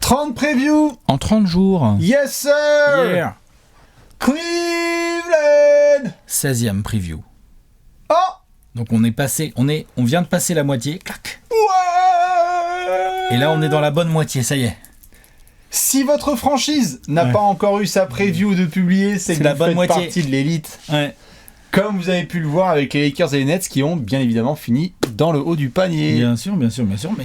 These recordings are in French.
30 previews En 30 jours. Yes sir Yeah. Cleveland 16e preview. Oh Donc on vient de passer la moitié. Clac. Ouais Et là on est dans la bonne moitié, ça y est. Si votre franchise n'a pas encore eu sa preview de publier, c'est que la vous bonne faites moitié. partie de l'élite. Ouais. Comme vous avez pu le voir avec les Lakers et les Nets qui ont bien évidemment fini dans le haut du panier. Bien sûr, mais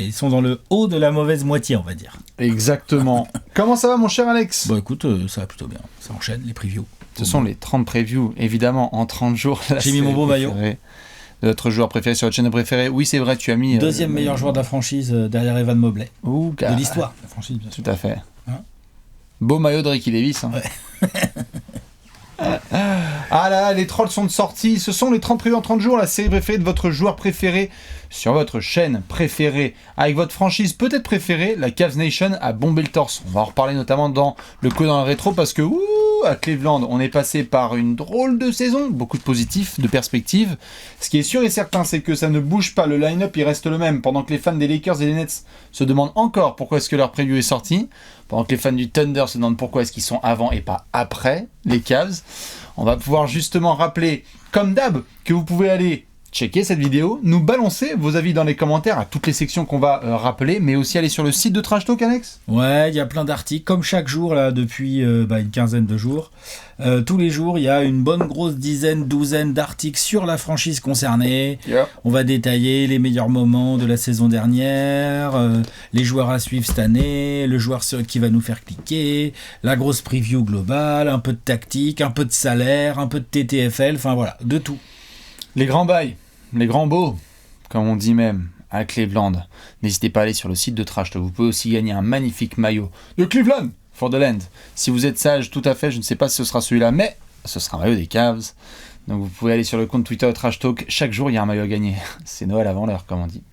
ils sont dans le haut de la mauvaise moitié, on va dire. Exactement. Comment ça va mon cher Alex ? Bon écoute, ça va plutôt bien. Ça enchaîne les previews. Ce sont les 30 previews, évidemment, en 30 jours. J'ai mis mon beau maillot. De notre joueur préféré sur votre chaîne préférée. Oui, c'est vrai, tu as mis... Deuxième meilleur joueur de la franchise derrière Evan Mobley. De l'histoire de la franchise, bien sûr. Tout à fait. Hein Beau maillot de Ricky Davis. Hein. Ouais. Ah là, les trolls sont de sortie. Ce sont les 30 previews en 30 jours, la série préférée de votre joueur préféré sur votre chaîne préférée. Avec votre franchise peut-être préférée, la Cavs Nation a bombé le torse. On va en reparler notamment dans le coup dans le rétro parce que à Cleveland, on est passé par une drôle de saison. Beaucoup de positifs, de perspectives. Ce qui est sûr et certain, c'est que ça ne bouge pas. Le line-up, il reste le même. Pendant que les fans des Lakers et des Nets se demandent encore pourquoi est-ce que leur preview est sorti. Pendant que les fans du Thunder se demandent pourquoi est-ce qu'ils sont avant et pas après les Cavs. On va pouvoir justement rappeler, comme d'hab, que vous pouvez aller checker cette vidéo, nous balancer vos avis dans les commentaires à toutes les sections qu'on va rappeler, mais aussi aller sur le site de Trash Talk, Alex. Ouais, il y a plein d'articles, comme chaque jour, là, depuis une quinzaine de jours. Tous les jours, il y a une bonne grosse douzaine d'articles sur la franchise concernée. Yeah. On va détailler les meilleurs moments de la saison dernière, les joueurs à suivre cette année, le joueur qui va nous faire cliquer, la grosse preview globale, un peu de tactique, un peu de salaire, un peu de TTFL, enfin voilà, de tout. Les grands bails, les grands beaux, comme on dit même à Cleveland. N'hésitez pas à aller sur le site de Trash Talk. Vous pouvez aussi gagner un magnifique maillot de Cleveland for the land. Si vous êtes sage, tout à fait, je ne sais pas si ce sera celui-là, mais ce sera un maillot des Cavs. Donc vous pouvez aller sur le compte Twitter de Trash Talk. Chaque jour, il y a un maillot à gagner. C'est Noël avant l'heure, comme on dit.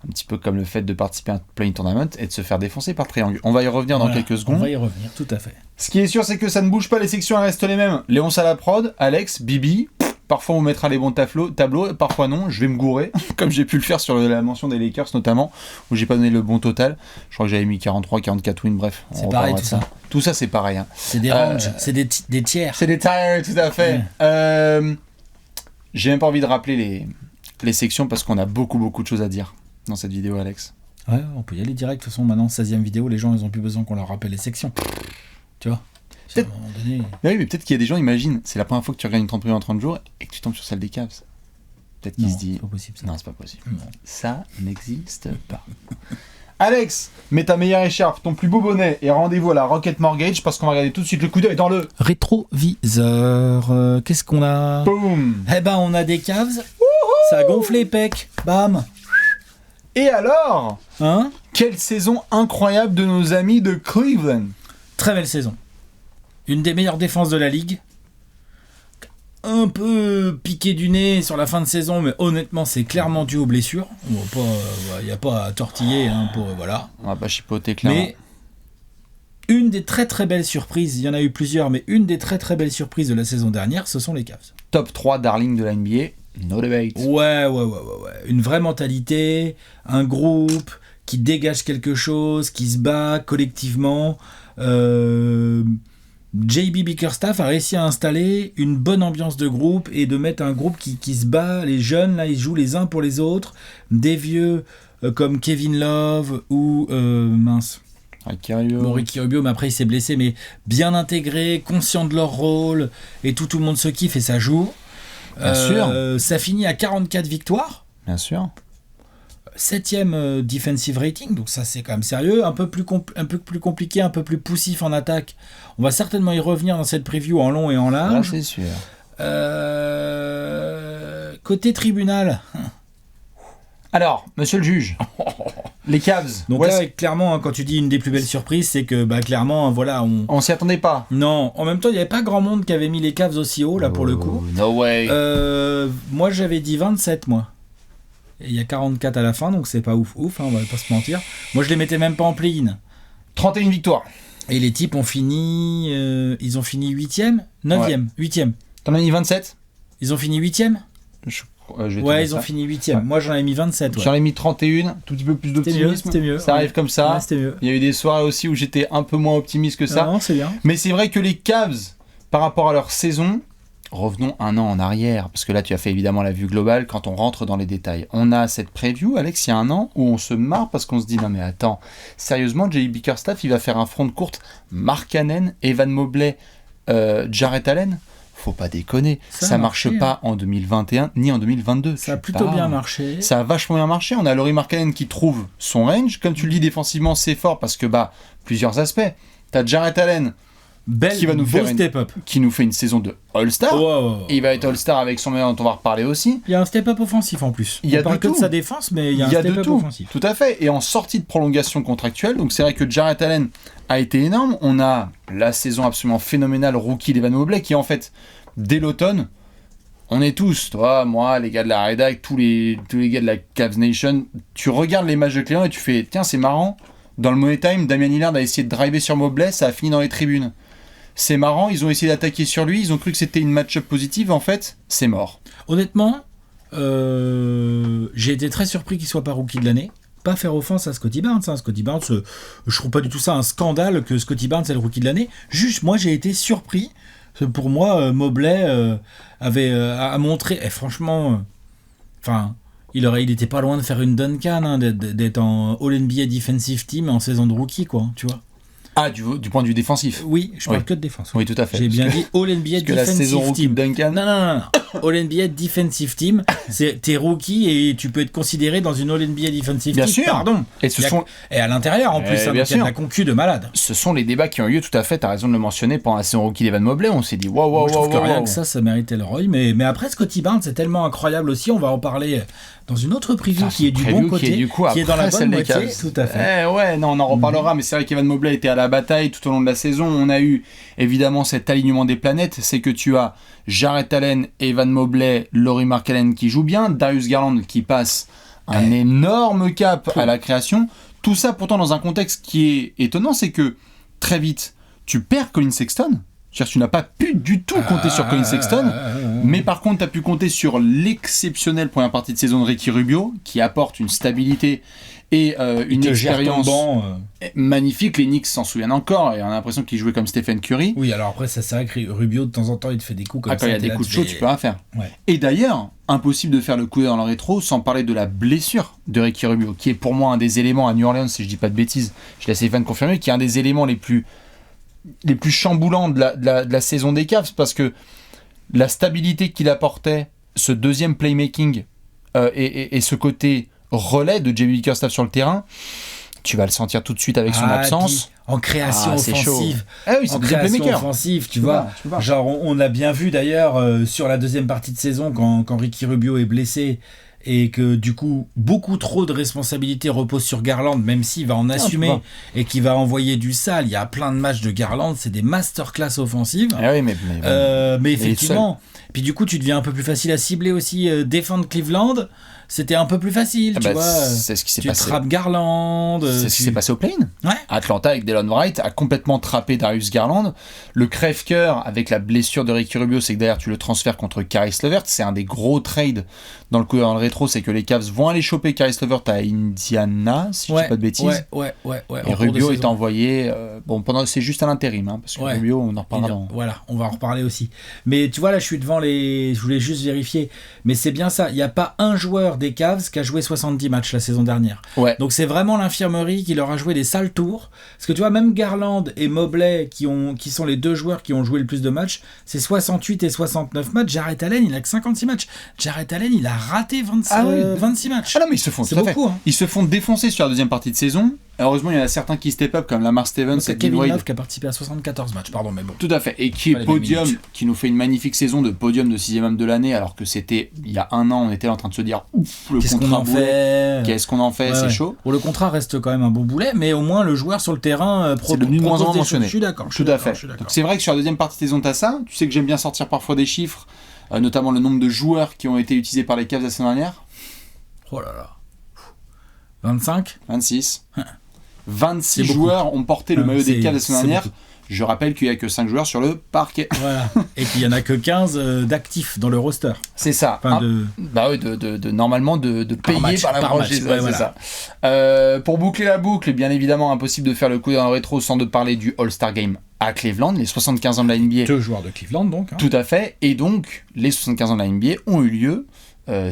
Un petit peu comme le fait de participer à un Play-in Tournament et de se faire défoncer par Triangle. On va y revenir dans quelques secondes. On va y revenir, tout à fait. Ce qui est sûr, c'est que ça ne bouge pas, les sections elles restent les mêmes. Léon Salaprod, Alex, Bibi. Parfois on mettra les bons tableaux, parfois non, je vais me gourer, comme j'ai pu le faire sur la mention des Lakers notamment, où j'ai pas donné le bon total. Je crois que j'avais mis 43, 44 wins, bref. C'est pareil tout ça. Tout ça c'est pareil. Hein. C'est des ranges, c'est des tiers. C'est des tiers, tout à fait. Ouais. J'ai même pas envie de rappeler les sections parce qu'on a beaucoup de choses à dire dans cette vidéo, Alex. Ouais, on peut y aller direct, de toute façon maintenant 16e vidéo, les gens ils ont plus besoin qu'on leur rappelle les sections. Tu vois à un moment donné... Oui, mais peut-être qu'il y a des gens, imagine, c'est la première fois que tu regardes une 30 preview en 30 jours et que tu tombes sur celle des Cavs. Peut-être qu'ils se disent... c'est pas possible ça. Non, c'est pas possible. Non. Ça n'existe pas. Alex, mets ta meilleure écharpe, ton plus beau bonnet et rendez-vous à la Rocket Mortgage parce qu'on va regarder tout de suite le coup d'œil dans le... Rétroviseur, qu'est-ce qu'on a ? Boom. Eh ben on a des Cavs, ça a gonflé pec, bam. Et alors, Hein ? quelle saison incroyable de nos amis de Cleveland. Très belle saison. Une des meilleures défenses de la ligue. Un peu piqué du nez sur la fin de saison, mais honnêtement, c'est clairement dû aux blessures. Il n'y a pas à tortiller pour... Voilà. On va pas chipoter clairement. Mais une des très très belles surprises, il y en a eu plusieurs, mais une des très très belles surprises de la saison dernière, ce sont les Cavs. Top 3 darling de la NBA, no debate. Ouais. Une vraie mentalité, un groupe qui dégage quelque chose, qui se bat collectivement. JB Bickerstaff a réussi à installer une bonne ambiance de groupe et de mettre un groupe qui se bat. Les jeunes, là, ils jouent les uns pour les autres. Des vieux comme Kevin Love ou... Ricky Rubio. Bon, Ricky Rubio, mais après il s'est blessé, mais bien intégrés, conscients de leur rôle, et tout le monde se kiffe et ça joue. Bien sûr. Ça finit à 44 victoires. Bien sûr. 7e defensive rating, donc ça c'est quand même sérieux, un peu plus compliqué, un peu plus poussif en attaque. On va certainement y revenir dans cette preview en long et en large. Là, c'est sûr. Côté tribunal. Alors, monsieur le juge, les Cavs. Donc là, clairement, quand tu dis une des plus belles surprises, c'est que clairement, voilà, on s'y attendait pas. Non, en même temps, il n'y avait pas grand monde qui avait mis les Cavs aussi haut, là, pour le coup. No way. Moi, j'avais dit 27, moi. Et il y a 44 à la fin, donc c'est pas ouf, hein, on va pas se mentir. Moi, je les mettais même pas en play-in. 31 victoires. Et les types ont fini... ils ont fini 8e 9e, ouais. 8e. T'en as mis 27 ? Ils ont fini 8e ? Je Je vais te Ouais, dire ils ont ça. fini 8ème. Ouais. Moi, j'en ai mis 27. Ouais. J'en ai mis 31, tout petit peu plus d'optimisme. C'était mieux. Ça arrive comme ça. Ouais, c'était mieux. Il y a eu des soirées aussi où j'étais un peu moins optimiste que ça. Non, c'est bien. Mais c'est vrai que les Cavs, par rapport à leur saison, revenons un an en arrière, parce que là tu as fait évidemment la vue globale. Quand on rentre dans les détails, on a cette preview, Alex, il y a un an, où on se marre parce qu'on se dit non mais attends, sérieusement, J.B. Bickerstaff, il va faire un front de courte, Mark Cannon, Evan Mobley, Jarrett Allen. Faut pas déconner, ça marche pas en 2021 ni en 2022. Ça a plutôt bien marché. Ça a vachement bien marché. On a Lauri Markkanen qui trouve son range. Comme tu le dis, défensivement, c'est fort parce que plusieurs aspects. T'as Jarrett Allen qui va nous faire step-up. qui nous fait une saison de All-Star. Wow. Il va être All-Star avec son meilleur dont on va reparler aussi. Il y a un step-up offensif en plus. Il y a parle de que tout. de sa défense, mais il y a un step-up offensif. Tout à fait. Et en sortie de prolongation contractuelle, donc c'est vrai que Jarrett Allen a été énorme. On a la saison absolument phénoménale rookie d'Evan Mobley qui en fait, dès l'automne, on est tous, toi, moi, les gars de la rédac, tous les gars de la Cavs Nation, tu regardes les matchs de Clément et tu fais, tiens, c'est marrant, dans le Money Time, Damian Lillard a essayé de driver sur Mobley, ça a fini dans les tribunes. C'est marrant, ils ont essayé d'attaquer sur lui, ils ont cru que c'était une match-up positive, en fait, c'est mort. Honnêtement, j'ai été très surpris qu'il soit pas rookie de l'année. Pas faire offense à Scottie Barnes. Scottie Barnes, je trouve pas du tout ça un scandale que Scottie Barnes est le rookie de l'année. Juste, moi, j'ai été surpris. Pour moi, Mobley a montré, et franchement, il était pas loin de faire une Duncan, d'être en All-NBA Defensive Team en saison de rookie, quoi, tu vois. Ah, du point de vue défensif. Oui, je parle que de défense. Oui, tout à fait. J'ai bien dit All-NBA Defensive Team. Parce que la saison rookie de Duncan... Non. All-NBA Defensive Team, t'es rookie et tu peux être considéré dans une All-NBA Defensive bien Team. Sûr. Pardon. Et à l'intérieur, en plus, il y a de la concu de malade. Ce sont les débats qui ont eu lieu, tout à fait, t'as raison de le mentionner, pendant la saison rookie d'Evan Mobley. On s'est dit, waouh. Je trouve que rien que ça méritait le Roy. Mais après, Scottie Barnes, c'est tellement incroyable aussi. On va en parler dans une autre preview qui est du bon côté, qui est dans la bonne moitié. Tout à fait. On en reparlera, mais c'est vrai qu'Evan Mobley était à la bataille tout au long de la saison. On a eu évidemment cet alignement des planètes. C'est que tu as Jarrett Allen, Evan Mobley, Lauri Markkanen qui jouent bien, Darius Garland qui passe un énorme cap à la création. Tout ça pourtant dans un contexte qui est étonnant, c'est que très vite, tu perds Colin Sexton. C'est-à-dire que tu n'as pas pu du tout compter sur Colin Sexton, mais par contre, tu as pu compter sur l'exceptionnelle première partie de saison de Ricky Rubio, qui apporte une stabilité et une expérience magnifique. Les Knicks s'en souviennent encore, et on a l'impression qu'il jouait comme Stephen Curry. Oui, alors après, c'est vrai que Rubio, de temps en temps, il te fait des coups comme ça. Quand il y a des coups de chaud, tu peux rien faire. Ouais. Et d'ailleurs, impossible de faire le coup dans le rétro sans parler de la blessure de Ricky Rubio, qui est pour moi un des éléments à New Orleans, si je dis pas de bêtises, je laisse Evan confirmer, qui est un des éléments les plus chamboulants de la saison des Cavs, parce que la stabilité qu'il apportait, ce deuxième playmaking et ce côté relais de J.B. Bickerstaff sur le terrain, tu vas le sentir tout de suite avec son absence. En création offensive. Oui, c'est en création offensive, tu vois. Genre, on a bien vu d'ailleurs sur la deuxième partie de saison quand Ricky Rubio est blessé et que du coup beaucoup trop de responsabilités reposent sur Garland, même s'il va en assumer et qu'il va envoyer du sale. Il y a plein de matchs de Garland, c'est des masterclass offensives. Mais effectivement, puis du coup tu deviens un peu plus facile à cibler aussi. Défendre Cleveland, c'était un peu plus facile, tu vois. C'est ce qui s'est passé. Tu trappes Garland. C'est ce qui s'est passé au play-in. Ouais. Atlanta avec Delon Wright a complètement trappé Darius Garland. Le crève-cœur avec la blessure de Ricky Rubio, c'est que derrière tu le transfères contre Caris LeVert. C'est un des gros trades dans le rétro, c'est que les Cavs vont aller choper Caris LeVert à Indiana, si je dis pas de bêtises. Ouais. Et Rubio est envoyé. C'est juste à l'intérim, parce que Rubio, on en reparlera. Voilà, on va en reparler aussi. Mais tu vois, là, je suis devant je voulais juste vérifier. Mais c'est bien ça. Il n'y a pas un joueur des Cavs qui a joué 70 matchs la saison dernière. Ouais. Donc c'est vraiment l'infirmerie qui leur a joué des sales tours. Parce que tu vois, même Garland et Mobley, qui sont les deux joueurs qui ont joué le plus de matchs, c'est 68 et 69 matchs. Jarrett Allen, il a que 56 matchs. Jarrett Allen, il a raté 26 matchs. Ah non, mais ils se font, c'est beaucoup, hein. Ils se font défoncer sur la deuxième partie de saison. Heureusement, il y en a certains qui step up, comme Lamar Stevens. C'est Kevin Love qui a participé à 74 matchs, pardon, mais bon. Tout à fait. Et qui est podium, qui nous fait une magnifique saison de podium de 6e homme de l'année, alors que c'était il y a un an, on était là en train de se dire ouf, le contrat boulet. Qu'est-ce qu'on en fait, c'est chaud. Bon, le contrat reste quand même un bon boulet, mais au moins le joueur sur le terrain c'est devenu moins en mentionné. Je suis d'accord. Tout à fait. Donc c'est vrai que sur la deuxième partie de saison, t'as ça. Tu sais que j'aime bien sortir parfois des chiffres, notamment le nombre de joueurs qui ont été utilisés par les Cavs la saison dernière. Oh là là. 25 26. 26 joueurs ont porté le maillot des Cavs la semaine dernière. Je rappelle qu'il n'y a que 5 joueurs sur le parquet. Voilà. Et qu'il n'y en a que 15 d'actifs dans le roster. C'est ça. Enfin, Bah oui, normalement de payer match, par la franchise. ouais, c'est voilà. ça. Pour boucler la boucle, bien évidemment, impossible de faire le coup dans le rétro sans de parler du All-Star Game à Cleveland, les 75 ans de la NBA. 2 joueurs de Cleveland, donc. Hein. Tout à fait. Et donc, les 75 ans de la NBA ont eu lieu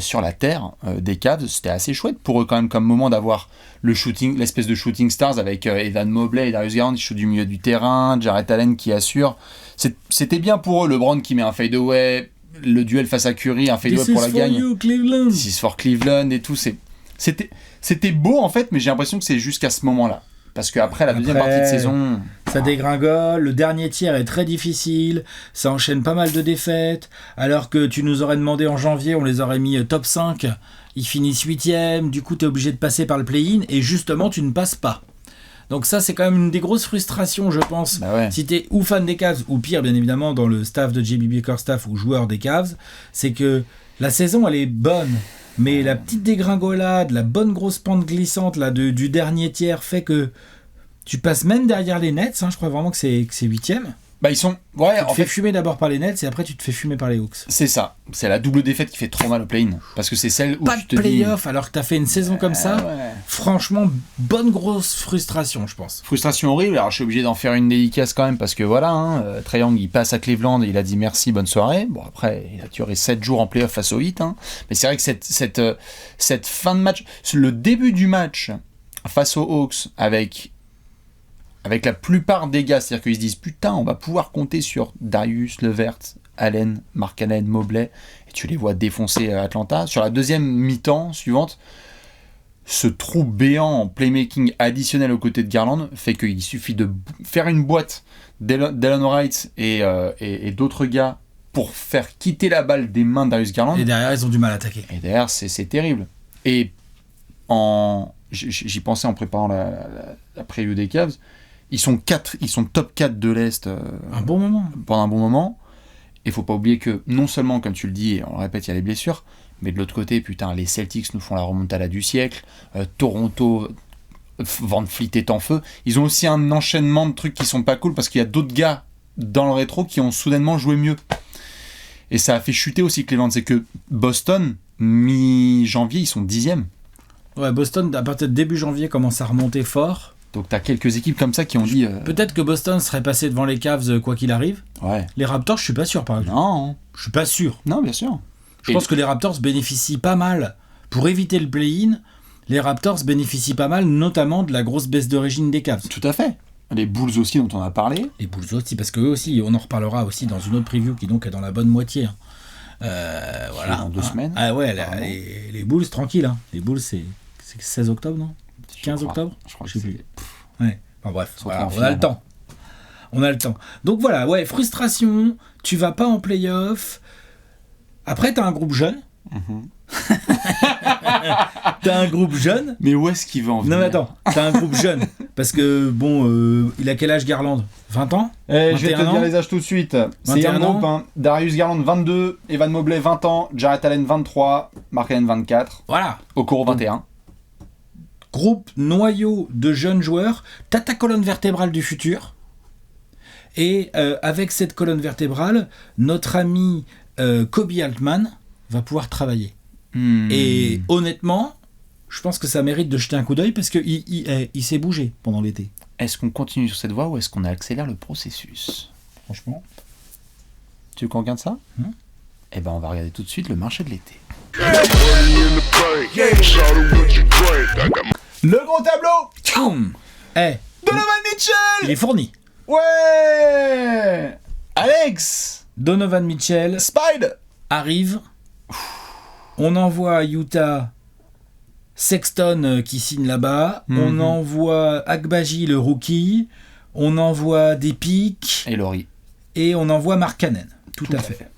sur la terre des Cavs. C'était assez chouette pour eux quand même comme moment d'avoir le shooting, l'espèce de shooting stars avec Evan Mobley et Darius Garland qui shootent du milieu du terrain, Jarrett Allen qui assure. C'était bien pour eux, LeBron qui met un fadeaway, le duel face à Curry, un fadeaway pour la gagne. You, Cleveland. This is for Cleveland et tout. C'était beau en fait, mais j'ai l'impression que c'est jusqu'à ce moment-là. Parce qu'après la deuxième partie de saison... Ça dégringole, le dernier tiers est très difficile, ça enchaîne pas mal de défaites, alors que tu nous aurais demandé en janvier, on les aurait mis top 5, ils finissent 8e, du coup t'es obligé de passer par le play-in, et justement tu ne passes pas. Donc ça c'est quand même une des grosses frustrations je pense, si t'es ou fan des Cavs, ou pire bien évidemment dans le staff de JB Bickerstaff ou joueur des Cavs, c'est que la saison elle est bonne, mais la petite dégringolade, la bonne grosse pente glissante là, du dernier tiers fait que tu passes même derrière les Nets, hein, je crois vraiment que c'est 8e. Bah ils sont... Ouais, tu te fais fumer d'abord par les Nets et après tu te fais fumer par les Hawks. C'est ça, c'est la double défaite qui fait trop mal au play-in. Parce que c'est celle où pas tu te de play-off alors que t'as fait une saison comme ça. Ouais. Franchement, bonne grosse frustration je pense. Frustration horrible, alors je suis obligé d'en faire une dédicace quand même parce que voilà, Trae Young il passe à Cleveland et il a dit merci, bonne soirée. Bon après, il a duré 7 jours en play-off face au Heat. Mais c'est vrai que cette fin de match, le début du match face aux Hawks avec la plupart des gars, c'est-à-dire qu'ils se disent putain, on va pouvoir compter sur Darius, Levert, Allen, Mark Allen, Mobley, et tu les vois défoncer Atlanta. Sur la deuxième mi-temps suivante, ce trou béant en playmaking additionnel aux côtés de Garland fait qu'il suffit de faire une boîte d'Elon Wright et d'autres gars pour faire quitter la balle des mains de Darius Garland. Et derrière, ils ont du mal à attaquer. Et derrière, c'est terrible. Et j'y pensais en préparant la preview des Cavs. Ils sont top 4 de l'Est pendant un bon moment. Et faut pas oublier que non seulement, comme tu le dis, et on le répète, il y a les blessures, mais de l'autre côté, putain, les Celtics nous font la remontada du siècle. Toronto, Van Fleet est en feu. Ils ont aussi un enchaînement de trucs qui sont pas cool parce qu'il y a d'autres gars dans le rétro qui ont soudainement joué mieux. Et ça a fait chuter aussi Cleveland. C'est que Boston, mi-janvier, ils sont 10e. Ouais, Boston, à partir de début janvier, commence à remonter fort. Donc t'as quelques équipes comme ça qui ont dit... Peut-être que Boston serait passé devant les Cavs quoi qu'il arrive. Ouais. Les Raptors, je suis pas sûr par exemple. Non. Je suis pas sûr. Non, bien sûr. Je pense que les Raptors bénéficient pas mal. Pour éviter le play-in, les Raptors bénéficient pas mal, notamment de la grosse baisse de régime des Cavs. Tout à fait. Les Bulls aussi dont on a parlé. Les Bulls aussi, parce qu'eux aussi, on en reparlera aussi dans une autre preview qui donc est dans la bonne moitié. Voilà. Dans 2 semaines. Ah ouais, les Bulls, tranquille. Hein. Les Bulls, c'est 16 octobre, non 15 octobre Je crois que je sais c'est... plus. Ouais. Enfin, bref, voilà, on a le temps. On a le temps. Donc voilà, ouais, frustration, tu vas pas en play-off. Après, t'as un groupe jeune. T'as un groupe jeune. Mais où est-ce qu'il va en venir ? Non, mais attends, t'as un groupe jeune. Parce que, bon, il a quel âge Garland ? 20 ans ? Je vais te dire les âges tout de suite. C'est un groupe, hein. Darius Garland 22, Evan Mobley 20 ans, Jarrett Allen 23, Mark Allen 24. Voilà. Okoro 21. Groupe noyau de jeunes joueurs, t'as ta colonne vertébrale du futur, et avec cette colonne vertébrale, notre ami Kobe Altman va pouvoir travailler. Et honnêtement, je pense que ça mérite de jeter un coup d'œil parce qu'il s'est bougé pendant l'été. Est-ce qu'on continue sur cette voie ou est-ce qu'on accélère le processus ? Franchement. Tu veux qu'on regarde ça ? Eh ben on va regarder tout de suite le marché de l'été. Le gros tableau. Donovan Mitchell. Il est fourni. Ouais. Alex. Donovan Mitchell Spide arrive. On envoie à Utah Sexton qui signe là-bas. On envoie Agbaji le rookie. On envoie des pics. Et Laurie. Et on envoie Mark Cannon. Tout à fait.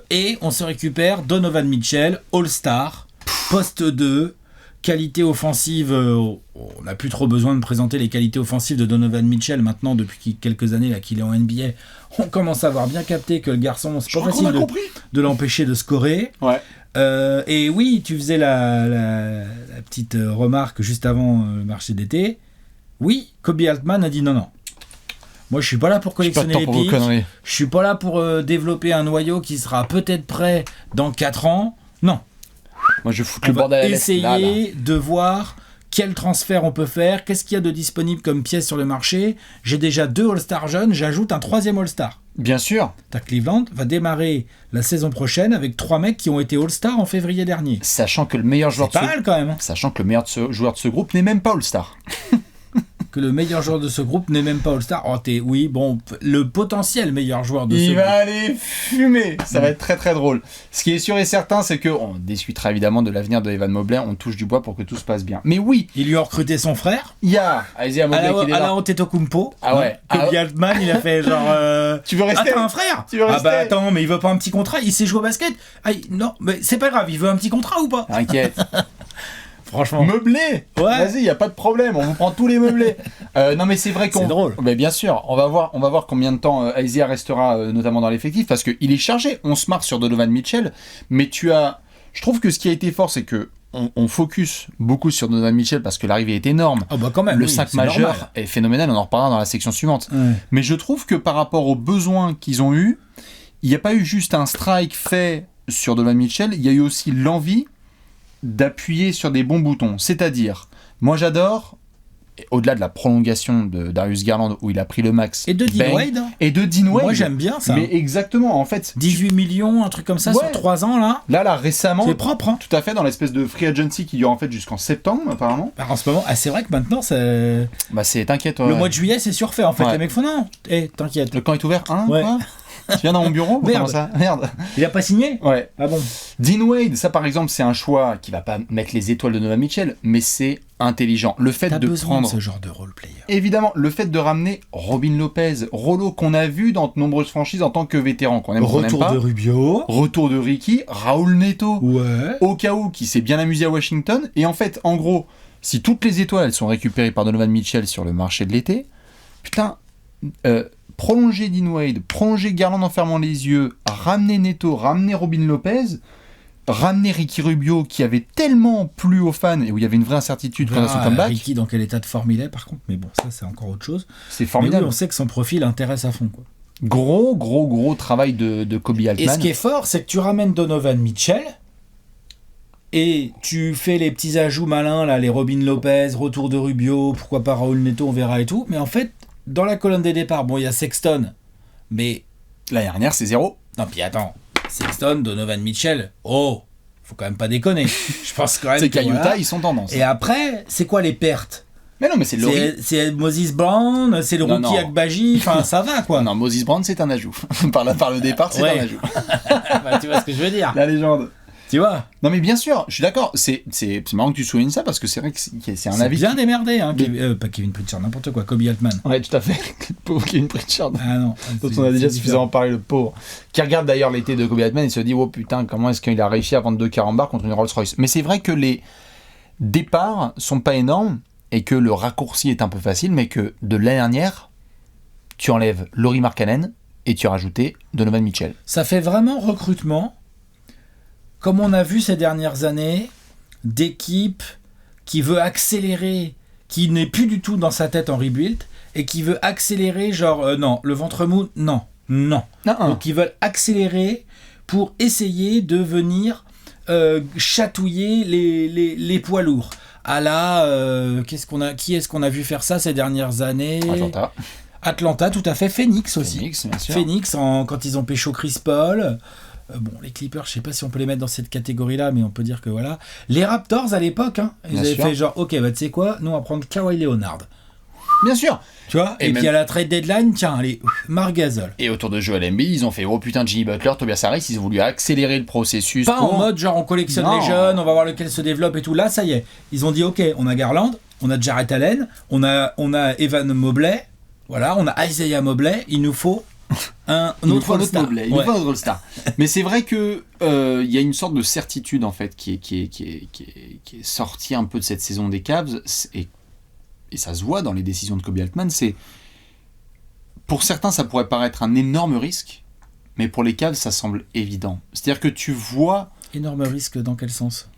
Et on se récupère Donovan Mitchell, All-Star, poste 2, qualité offensive. On n'a plus trop besoin de présenter les qualités offensives de Donovan Mitchell maintenant depuis quelques années là, qu'il est en NBA. On commence à avoir bien capté que le garçon, c'est pas facile de l'empêcher de scorer. Ouais. Et oui, tu faisais la petite remarque juste avant le marché d'été. Oui, Kobe Altman a dit non. Moi, je suis pas là pour collectionner les pics. Je suis pas là pour développer un noyau qui sera peut-être prêt dans 4 ans. Non. Moi, je fous le bordel à l'est. Essayer de voir quel transfert on peut faire, qu'est-ce qu'il y a de disponible comme pièces sur le marché. J'ai déjà 2 All-Star jeunes, j'ajoute un 3e All-Star. Bien sûr. Cleveland va démarrer la saison prochaine avec 3 mecs qui ont été All-Star en février dernier. Sachant que le meilleur joueur c'est pas mal quand même. Sachant que le meilleur joueur de ce groupe n'est même pas All-Star. Que le meilleur joueur de ce groupe n'est même pas All-Star. Oui, bon, le potentiel meilleur joueur de ce groupe. Il va aller fumer. Ça va être très très drôle. Ce qui est sûr et certain, c'est qu'on discutera évidemment de l'avenir de Evan Mobley. On touche du bois pour que tout se passe bien. Mais oui. Ils lui ont recruté son frère. Il y a Isaiah Mobley qui est là. Alain Antetokounmpo. Ah ouais. Kobe Altman, il a fait genre... Tu veux rester? Ah, t'as un frère? Tu veux rester? Ah bah attends, mais il veut pas un petit contrat? Il sait jouer au basket? Non, mais c'est pas grave, il veut un petit contrat ou pas? T'inquiète. Franchement. Meublé. Ouais. Vas-y, y a pas de problème, on vous prend tous les meublés. Non mais c'est vrai qu'on... C'est drôle. Mais bien sûr, on va voir combien de temps Isaiah restera notamment dans l'effectif parce qu'il est chargé. On se marre sur Donovan Mitchell, mais je trouve que ce qui a été fort, c'est que on focus beaucoup sur Donovan Mitchell parce que l'arrivée est énorme. Oh bah quand même, le 5 majeur normal. Est phénoménal, on en reparlera dans la section suivante. Ouais. Mais je trouve que par rapport aux besoins qu'ils ont eu, il n'y a pas eu juste un strike fait sur Donovan Mitchell, il y a eu aussi l'envie d'appuyer sur des bons boutons. C'est-à-dire, moi j'adore, au-delà de la prolongation de Darius Garland où il a pris le max. Et de Dean Wade. Et de Dean Wade. Moi j'aime bien ça. Mais exactement, en fait. 18 millions, un truc comme ça, sur 3 ans là. Là, récemment. C'est propre, hein. Tout à fait, dans l'espèce de free agency qui dure en fait jusqu'en septembre, apparemment. En ce moment, c'est vrai que maintenant, c'est. T'inquiète. Le mois de juillet, c'est surfait en fait. Les mecs font non. T'inquiète. Le camp est ouvert, hein? Ouais. Quoi tu viens dans mon bureau? Merde. Comment ça? Merde. Il a pas signé? Ouais. Ah bon? Dean Wade, ça par exemple, c'est un choix qui va pas mettre les étoiles de Donovan Mitchell, mais c'est intelligent. Le fait de prendre ce genre de role player. Évidemment, le fait de ramener Robin Lopez, Rollo qu'on a vu dans de nombreuses franchises en tant que vétéran, qu'on aime qu'on n'aime pas. Retour de Rubio. Retour de Ricky, Raoul Neto. Ouais. Au cas où, qui s'est bien amusé à Washington. Et en fait, en gros, si toutes les étoiles elles sont récupérées par Donovan Mitchell sur le marché de l'été, putain, prolonger Dean Wade, prolonger Garland en fermant les yeux, ramener Neto, ramener Robin Lopez, ramener Ricky Rubio qui avait tellement plu aux fans et où il y avait une vraie incertitude quant à son comeback. Ricky dans quel état de forme il est par contre, mais bon, ça c'est encore autre chose. C'est formidable. Mais oui, on sait que son profil intéresse à fond, quoi. Gros travail de Kobe Altman. Et ce qui est fort, c'est que tu ramènes Donovan Mitchell et tu fais les petits ajouts malins, là, les Robin Lopez, retour de Rubio, pourquoi pas Raoul Neto, on verra et tout. Mais en fait, dans la colonne des départs, bon, il y a Sexton, mais... L'année dernière, c'est 0. Non, puis attends, Sexton, Donovan Mitchell, faut quand même pas déconner. Je pense quand même c'est qu'à Utah, voilà. ils sont tendance. Et après, c'est quoi les pertes? Mais non, mais c'est le c'est Moses Brown, c'est le rookie Agbaji, enfin ça va quoi. Non, Moses Brown c'est un ajout. par le départ, c'est un ajout. Bah, tu vois ce que je veux dire. La légende. Tu vois. Non mais bien sûr, je suis d'accord. C'est marrant que tu soulignes ça parce que c'est vrai que c'est un avis. C'est bien démerdé, hein. Pas Kevin Pritchard, n'importe quoi, Kobe Altman. Ouais, tout à fait. Le pauvre Kevin Pritchard. Ah non. Dont on a déjà suffisamment parlé, le pauvre. Qui regarde d'ailleurs l'été de Kobe Altman et se dit, oh putain, comment est-ce qu'il a réussi à vendre 2 carambars contre une Rolls-Royce. Mais c'est vrai que les départs sont pas énormes et que le raccourci est un peu facile, mais que de l'année dernière, tu enlèves Lauri Markkanen et tu as rajouté Donovan Mitchell. Ça fait vraiment recrutement, comme on a vu ces dernières années, d'équipe qui veut accélérer, qui n'est plus du tout dans sa tête en rebuild, et qui veut accélérer, genre, non, le ventre mou, non. Donc ils veulent accélérer pour essayer de venir chatouiller les poids lourds. Qui est-ce qu'on a vu faire ça ces dernières années? Atlanta, tout à fait. Phoenix aussi. Phoenix, bien sûr. Phoenix, quand ils ont pécho Chris Paul. Bon, les Clippers, je sais pas si on peut les mettre dans cette catégorie-là, mais on peut dire que voilà. Les Raptors, à l'époque, ils avaient fait genre, ok, bah tu sais quoi, nous on va prendre Kawhi Leonard. Bien sûr. Tu vois. Et puis à la trade deadline, tiens, allez, Marc Gasol. Et autour de Joel Embiid, ils ont fait oh putain, Jimmy Butler, Tobias Harris, ils ont voulu accélérer le processus. Pas en mode genre on collectionne les jeunes, on va voir lequel se développe et tout. Là, ça y est, ils ont dit ok, on a Garland, on a Jarrett Allen, on a Evan Mobley, voilà, on a Isaiah Mobley, il nous faut un autre All-Star. Il nous faut un autre All-Star. Mais c'est vrai que y a une sorte de certitude en fait qui est sortie un peu de cette saison des Cavs et ça se voit dans les décisions de Kobe Altman. C'est pour certains ça pourrait paraître un énorme risque, mais pour les Cavs ça semble évident. C'est-à-dire que tu vois énorme risque dans quel sens?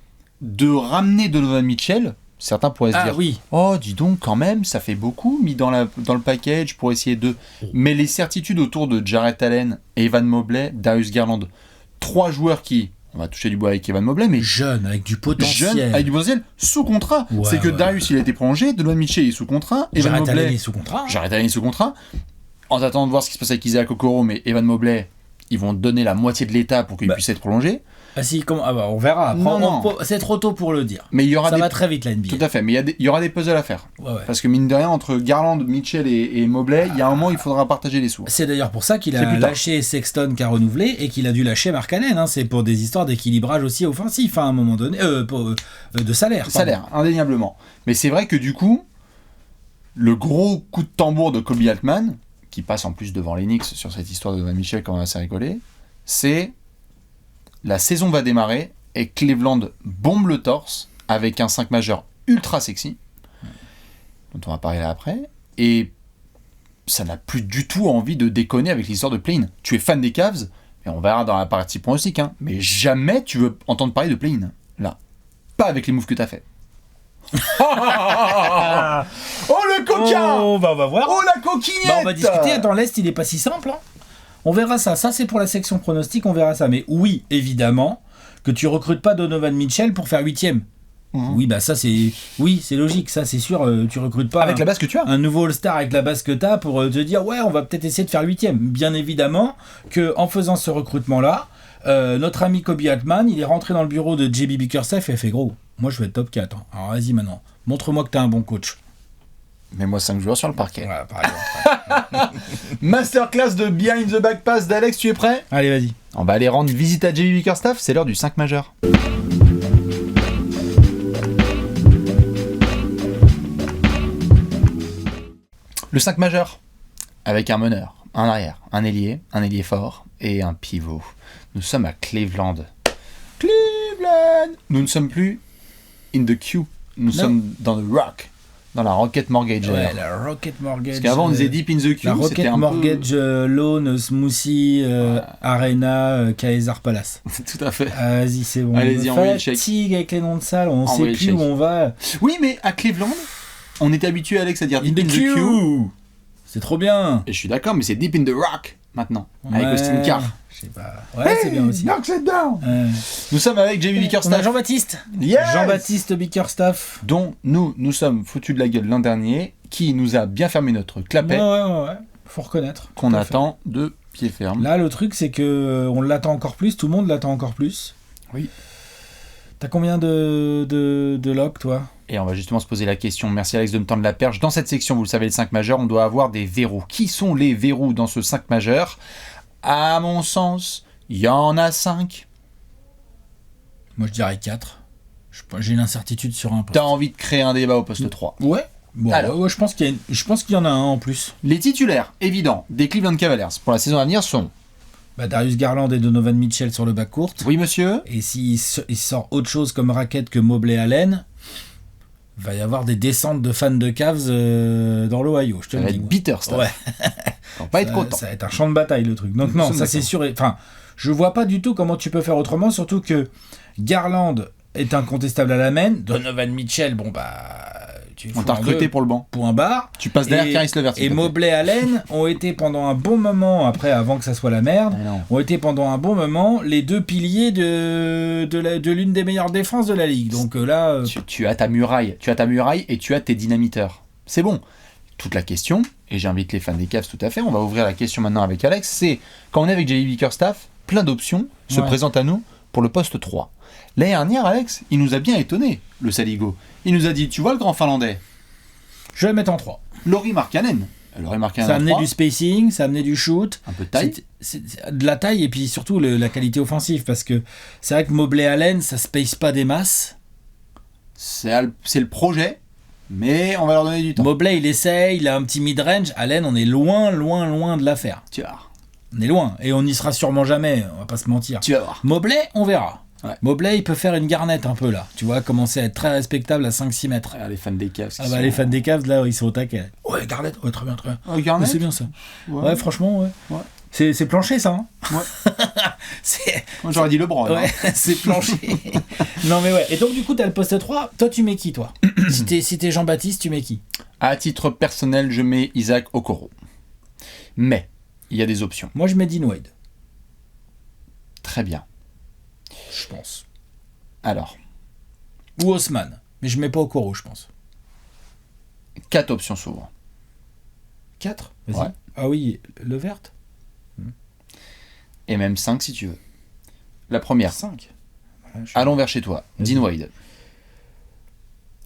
De ramener Donovan Mitchell, certains pourraient se dire oui. oh, dis donc, quand même, ça fait beaucoup mis dans le package pour essayer de. Mais les certitudes autour de Jarrett Allen, Evan Mobley, Darius Garland, 3 joueurs qui, on va toucher du bois avec Evan Mobley, mais jeunes, avec du potentiel. Jeunes, avec du potentiel, sous contrat. Ouais, c'est que Darius, il a été prolongé, Donovan Mitchell est sous contrat, Evan Jarrett Mobley Allen est sous contrat. Jarrett Allen est sous contrat. En attendant de voir ce qui se passe avec Isaac Okoro, mais Evan Mobley, ils vont donner la moitié de l'état pour qu'il puisse être prolongé. Ah si, on verra. Après, Non. c'est trop tôt pour le dire. Mais il y aura ça va très vite la NBA. Tout à fait, mais il y aura des puzzles à faire. Ouais. Parce que mine de rien, entre Garland, Mitchell et Mobley, il y a un moment, il faudra partager les sous. C'est d'ailleurs pour ça qu'il a lâché Sexton qui a renouvelé et qu'il a dû lâcher Mark Allen. Hein. C'est pour des histoires d'équilibrage aussi offensif à un moment donné, de salaire. Salaire, indéniablement. Mais c'est vrai que du coup, le gros coup de tambour de Kobe Altman, qui passe en plus devant les Knicks sur cette histoire de Donovan Mitchell quand on va assez rigoler, c'est la saison va démarrer et Cleveland bombe le torse avec un 5 majeur ultra sexy, dont on va parler là après, et ça n'a plus du tout envie de déconner avec l'histoire de play-in. Tu es fan des Cavs, et on verra dans la partie pronostic, mais jamais tu veux entendre parler de play-in, là. Pas avec les moves que tu as fait. Oh le coquin! On va voir. Oh la coquinette! On va discuter. Dans l'Est, il n'est pas si simple. Hein. On verra ça. Ça, c'est pour la section pronostic, on verra ça. Mais oui, évidemment, que tu recrutes pas Donovan Mitchell pour faire 8e. Oui, bah ça, c'est logique. Ça, c'est sûr, tu recrutes pas... Avec la base que tu as. Un nouveau All-Star avec la base que tu as pour te dire, ouais, on va peut-être essayer de faire 8e. Bien évidemment qu'en faisant ce recrutement-là, notre ami Kobe Altman, il est rentré dans le bureau de JB Bickerstaff et a fait, gros, moi, je vais être top 4. Hein. Alors, vas-y, maintenant. Montre-moi que tu as un bon coach. Mets-moi 5 joueurs sur le parquet. Voilà, par exemple. Masterclass de Behind the Back Pass d'Alex, tu es prêt? Allez, vas-y. On va aller rendre visite à JB Bickerstaff, c'est l'heure du 5 majeur. Le 5 majeur, avec un meneur, un arrière, un ailier fort et un pivot. Nous sommes à Cleveland. Cleveland! Nous ne sommes plus in the queue, nous sommes dans le rock. Dans la Rocket Mortgage. Ouais, la Rocket Mortgage. Parce qu'avant, on disait Deep in the Queue. La Rocket Mortgage Loan, Smoothie, Arena, Caesar Palace. Tout à fait. Vas-y, c'est bon. Allez-y, envoyez le chèque. Fatigue avec les noms de salles, on sait plus où on va. Oui, mais à Cleveland, on était habitué, Alex, à dire Deep in the Queue. C'est trop bien. Et je suis d'accord, mais c'est Deep in the Rock maintenant. Avec Austin Carr. Je sais pas. Ouais, c'est bien aussi. Knock it down. Nous sommes avec JB Bickerstaff. On a Jean-Baptiste. Yes. Jean-Baptiste Bickerstaff. Dont nous sommes foutus de la gueule l'an dernier, qui nous a bien fermé notre clapet. Ouais. Faut reconnaître. Qu'on attend de pied ferme. Là, le truc, c'est que on l'attend encore plus. Tout le monde l'attend encore plus. Oui. T'as combien de logs, toi? Et on va justement se poser la question. Merci Alex de me tendre la perche. Dans cette section, vous le savez, le 5 majeur, on doit avoir des verrous. Qui sont les verrous dans ce 5 majeur? À mon sens, il y en a 5. Moi, je dirais 4. J'ai une incertitude sur un poste. T'as envie de créer un débat au poste 3? Ouais. Bon, alors, ouais, je pense qu'il y en a un en plus. Les titulaires, évidents, des Cleveland Cavaliers pour la saison à venir sont... Darius Garland et Donovan Mitchell sur le bas court. Oui, monsieur. Et s'il sort autre chose comme raquette que Mobley Allen, il va y avoir des descentes de fans de Cavs dans l'Ohio, je te le dis. Ça va être bitter, ça. Ouais. On va pas être content. Ça va être un champ de bataille, le truc. Donc non, ça c'est sûr. Enfin, je vois pas du tout comment tu peux faire autrement, surtout que Garland est incontestable à la main. Donovan Mitchell, on t'a recruté pour le banc. Point barre. Tu passes derrière Caris LeVert. Et Mobley Allen ont été pendant un bon moment, avant que ça soit la merde, ont été pendant un bon moment les deux piliers de l'une des meilleures défenses de la ligue. Donc là... Tu as ta muraille. Et tu as tes dynamiteurs. C'est bon. Toute la question, et j'invite les fans des Cavs tout à fait, on va ouvrir la question maintenant avec Alex, c'est quand on est avec JB Bickerstaff, plein d'options se présentent à nous pour le poste 3. L'année dernière, Alex, il nous a bien étonné, le Saligo. Il nous a dit, tu vois le grand Finlandais? Je vais le mettre en 3. Lauri Markkanen. Ça a amené du spacing, ça a amené du shoot. Un peu de taille. C'est de la taille et puis surtout la qualité offensive, parce que c'est vrai que Mobley Allen, ça space pas des masses. C'est le projet, mais on va leur donner du temps. Mobley, il essaye, il a un petit mid-range. Allen, on est loin de l'affaire. Tu vas voir. On est loin, et on n'y sera sûrement jamais, on va pas se mentir. Tu vas voir. Mobley, on verra. Ouais. Mobley, il peut faire une garnette un peu là. Tu vois, commencer à être très respectable à 5-6 mètres. Les fans des Cavs. Les fans des Cavs, là, ils sont au taquet. Ouais, garnette, ouais, très bien. Oh, garnette, c'est bien ça. Ouais, franchement, ouais. C'est planché, ça, hein. Ouais. Moi, j'aurais dit LeBron. Ouais, c'est planché. Non, mais ouais. Et donc, du coup, t'as le poste 3. Toi, tu mets qui, toi? Si t'es Jean-Baptiste, tu mets qui? À titre personnel, je mets Isaac Okoro. Mais, il y a des options. Moi, je mets Dean Wade. Très bien. Je pense. Alors. Ou Haussmann. Mais je mets pas Okoro, je pense. 4 options s'ouvrent. 4? Vas-y. Ouais. Ah oui, le vert. Et même 5 si tu veux. La première. 5. Voilà, Allons vers chez toi. Vas-y. Dean Wade.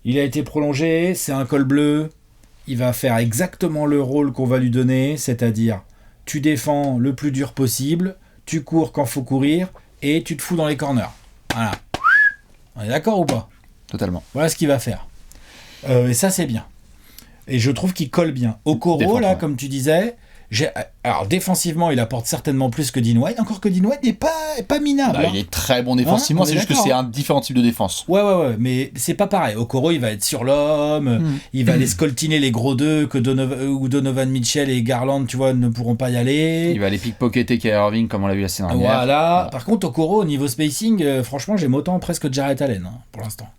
Il a été prolongé, c'est un col bleu. Il va faire exactement le rôle qu'on va lui donner, c'est-à-dire tu défends le plus dur possible, tu cours quand faut courir, et tu te fous dans les corners. Voilà. On est d'accord ou pas? Totalement. Voilà ce qu'il va faire. Et ça, c'est bien. Et je trouve qu'il colle bien. Okoro, Défends, là, ouais. comme tu disais, alors défensivement, il apporte certainement plus que Dean Wade, encore que Dean Wade n'est pas minable. Bah, hein. il est très bon défensivement, Hein, on est c'est juste que d'accord, c'est hein. un différent type de défense. Ouais, mais c'est pas pareil. Okoro, il va être sur l'homme, il va aller scoltiner les gros deux que Donovan Mitchell et Garland, tu vois, ne pourront pas y aller. Il va aller pickpocketer Kyrie Irving comme on l'a vu la saison dernière. Voilà. Par contre, Okoro, au niveau spacing, franchement, j'aime autant presque Jarrett Allen, hein, pour l'instant.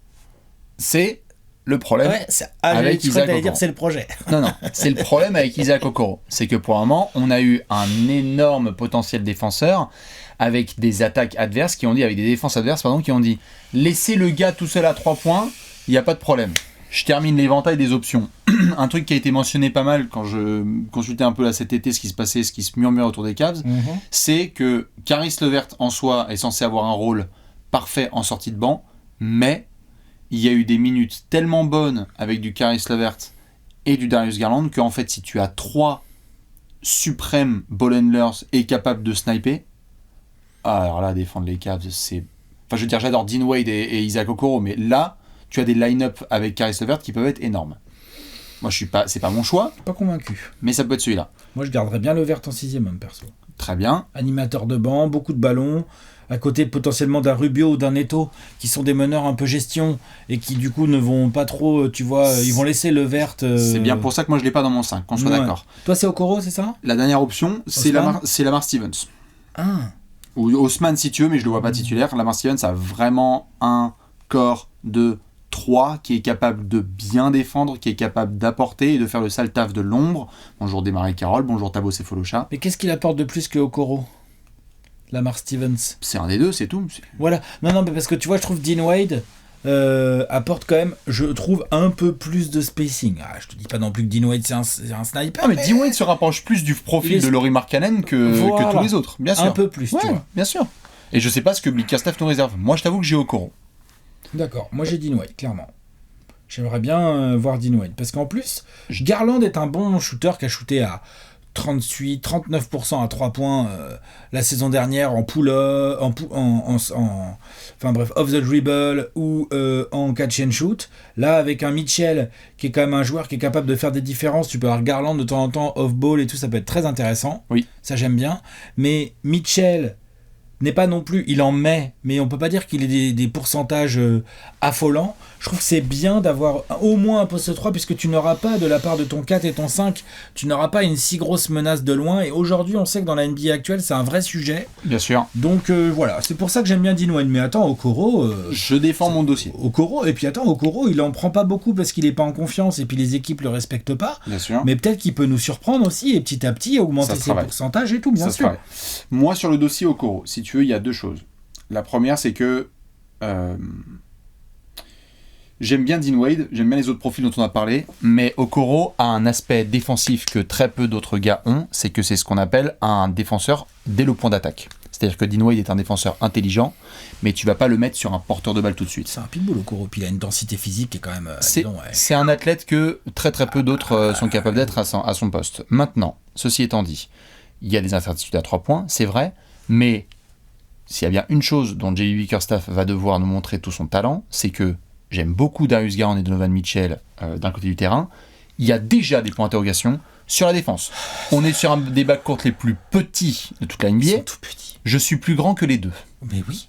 C'est le problème. Ouais, Avec je crois que Isaac t'allais dire Okoro. c'est le projet. Non, c'est le problème avec Isaac Okoro. C'est que pour un moment, on a eu un énorme potentiel défenseur avec des attaques adverses qui ont dit, avec des défenses adverses, pardon, qui ont dit laissez le gars tout seul à 3 points, il n'y a pas de problème. Je termine l'éventail des options. Un truc qui a été mentionné pas mal quand je consultais un peu là cet été ce qui se passait, ce qui se murmure autour des Cavs, c'est que Caris LeVert en soi est censé avoir un rôle parfait en sortie de banc, mais il y a eu des minutes tellement bonnes avec du Caris LeVert et du Darius Garland qu'en fait si tu as 3 suprêmes ball handlers et capables de sniper, alors là défendre les Cavs c'est... Enfin je veux dire j'adore Dean Wade et Isaac Okoro, mais là tu as des line-up avec Caris LeVert qui peuvent être énormes. Moi je suis pas... c'est pas mon choix, Pas convaincu. mais ça peut être celui-là. Moi, je garderais bien LeVert en 6e homme, perso. Très bien. Animateur de banc, beaucoup de ballons, à côté potentiellement d'un Rubio ou d'un Neto, qui sont des meneurs un peu gestion, et qui du coup ne vont pas trop, tu vois, ils vont laisser LeVert... C'est bien pour ça que moi je l'ai pas dans mon 5, qu'on soit Ouais. d'accord. Toi, c'est Okoro, c'est ça? La dernière option, c'est Haussmann Lamar Stevens. Ah. Ou Haussmann si tu veux, mais je le vois pas titulaire. Lamar Stevens a vraiment un corps de 3 qui est capable de bien défendre, qui est capable d'apporter et de faire le sale taf de l'ombre. Bonjour Desmarais Carroll, bonjour Thabo Sefolosha. Mais qu'est-ce qu'il apporte de plus que Okoro? Lamar Stevens. C'est un des deux, c'est tout. Voilà. Non, mais parce que tu vois, je trouve Dean Wade apporte quand même, je trouve, un peu plus de spacing. Ah, je te dis pas non plus que Dean Wade c'est un sniper. Ah mais Dean Wade se rapproche plus du profil de Lauri Markkanen que tous les autres, bien sûr. Un peu plus, ouais, tu vois. bien sûr. Et je sais pas ce que Bickerstaff nous réserve. Moi je t'avoue que j'ai Okoro. D'accord, moi j'ai Dean Wade, clairement. J'aimerais bien voir Dean Wade. Parce qu'en plus, Garland est un bon shooter qui a shooté à 39% à 3 points la saison dernière en pull-up, enfin bref, off the dribble ou en catch and shoot. Là, avec un Mitchell qui est quand même un joueur qui est capable de faire des différences, tu peux avoir Garland de temps en temps off-ball et tout, ça peut être très intéressant. Oui. Ça, j'aime bien. Mais Mitchell n'est pas non plus, il en met, mais on peut pas dire qu'il ait des pourcentages affolants. Je trouve que c'est bien d'avoir au moins un poste 3, puisque tu n'auras pas, de la part de ton 4 et ton 5, tu n'auras pas une si grosse menace de loin. Et aujourd'hui, on sait que dans la NBA actuelle, c'est un vrai sujet. Bien sûr. Donc voilà, c'est pour ça que j'aime bien Dean Wade. Mais attends, Okoro... je défends mon dossier. Okoro, et puis attends, Okoro, il en prend pas beaucoup parce qu'il est pas en confiance et puis les équipes le respectent pas. Bien sûr. Mais peut-être qu'il peut nous surprendre aussi et petit à petit augmenter ses pourcentages et tout, bien sûr. Moi, sur le dossier Okoro, si tu veux, il y a 2 choses. La première, c'est que j'aime bien Dean Wade, j'aime bien les autres profils dont on a parlé, mais Okoro a un aspect défensif que très peu d'autres gars ont, c'est que c'est ce qu'on appelle un défenseur dès le point d'attaque. C'est-à-dire que Dean Wade est un défenseur intelligent, mais tu vas pas le mettre sur un porteur de balle tout de suite. C'est un pitbull Okoro, puis il a une densité physique qui est quand même... C'est un athlète que très peu d'autres sont capables d'être à son poste. Maintenant, ceci étant dit, il y a des incertitudes à 3 points, c'est vrai, mais s'il y a bien une chose dont J.B. Bickerstaff va devoir nous montrer tout son talent, c'est que j'aime beaucoup Darius Garland et Donovan Mitchell d'un côté du terrain. Il y a déjà des points d'interrogation sur la défense. On est sur un des backcourts les plus petits de toute la NBA. Ils sont tout petits. Je suis plus grand que les deux. Mais oui.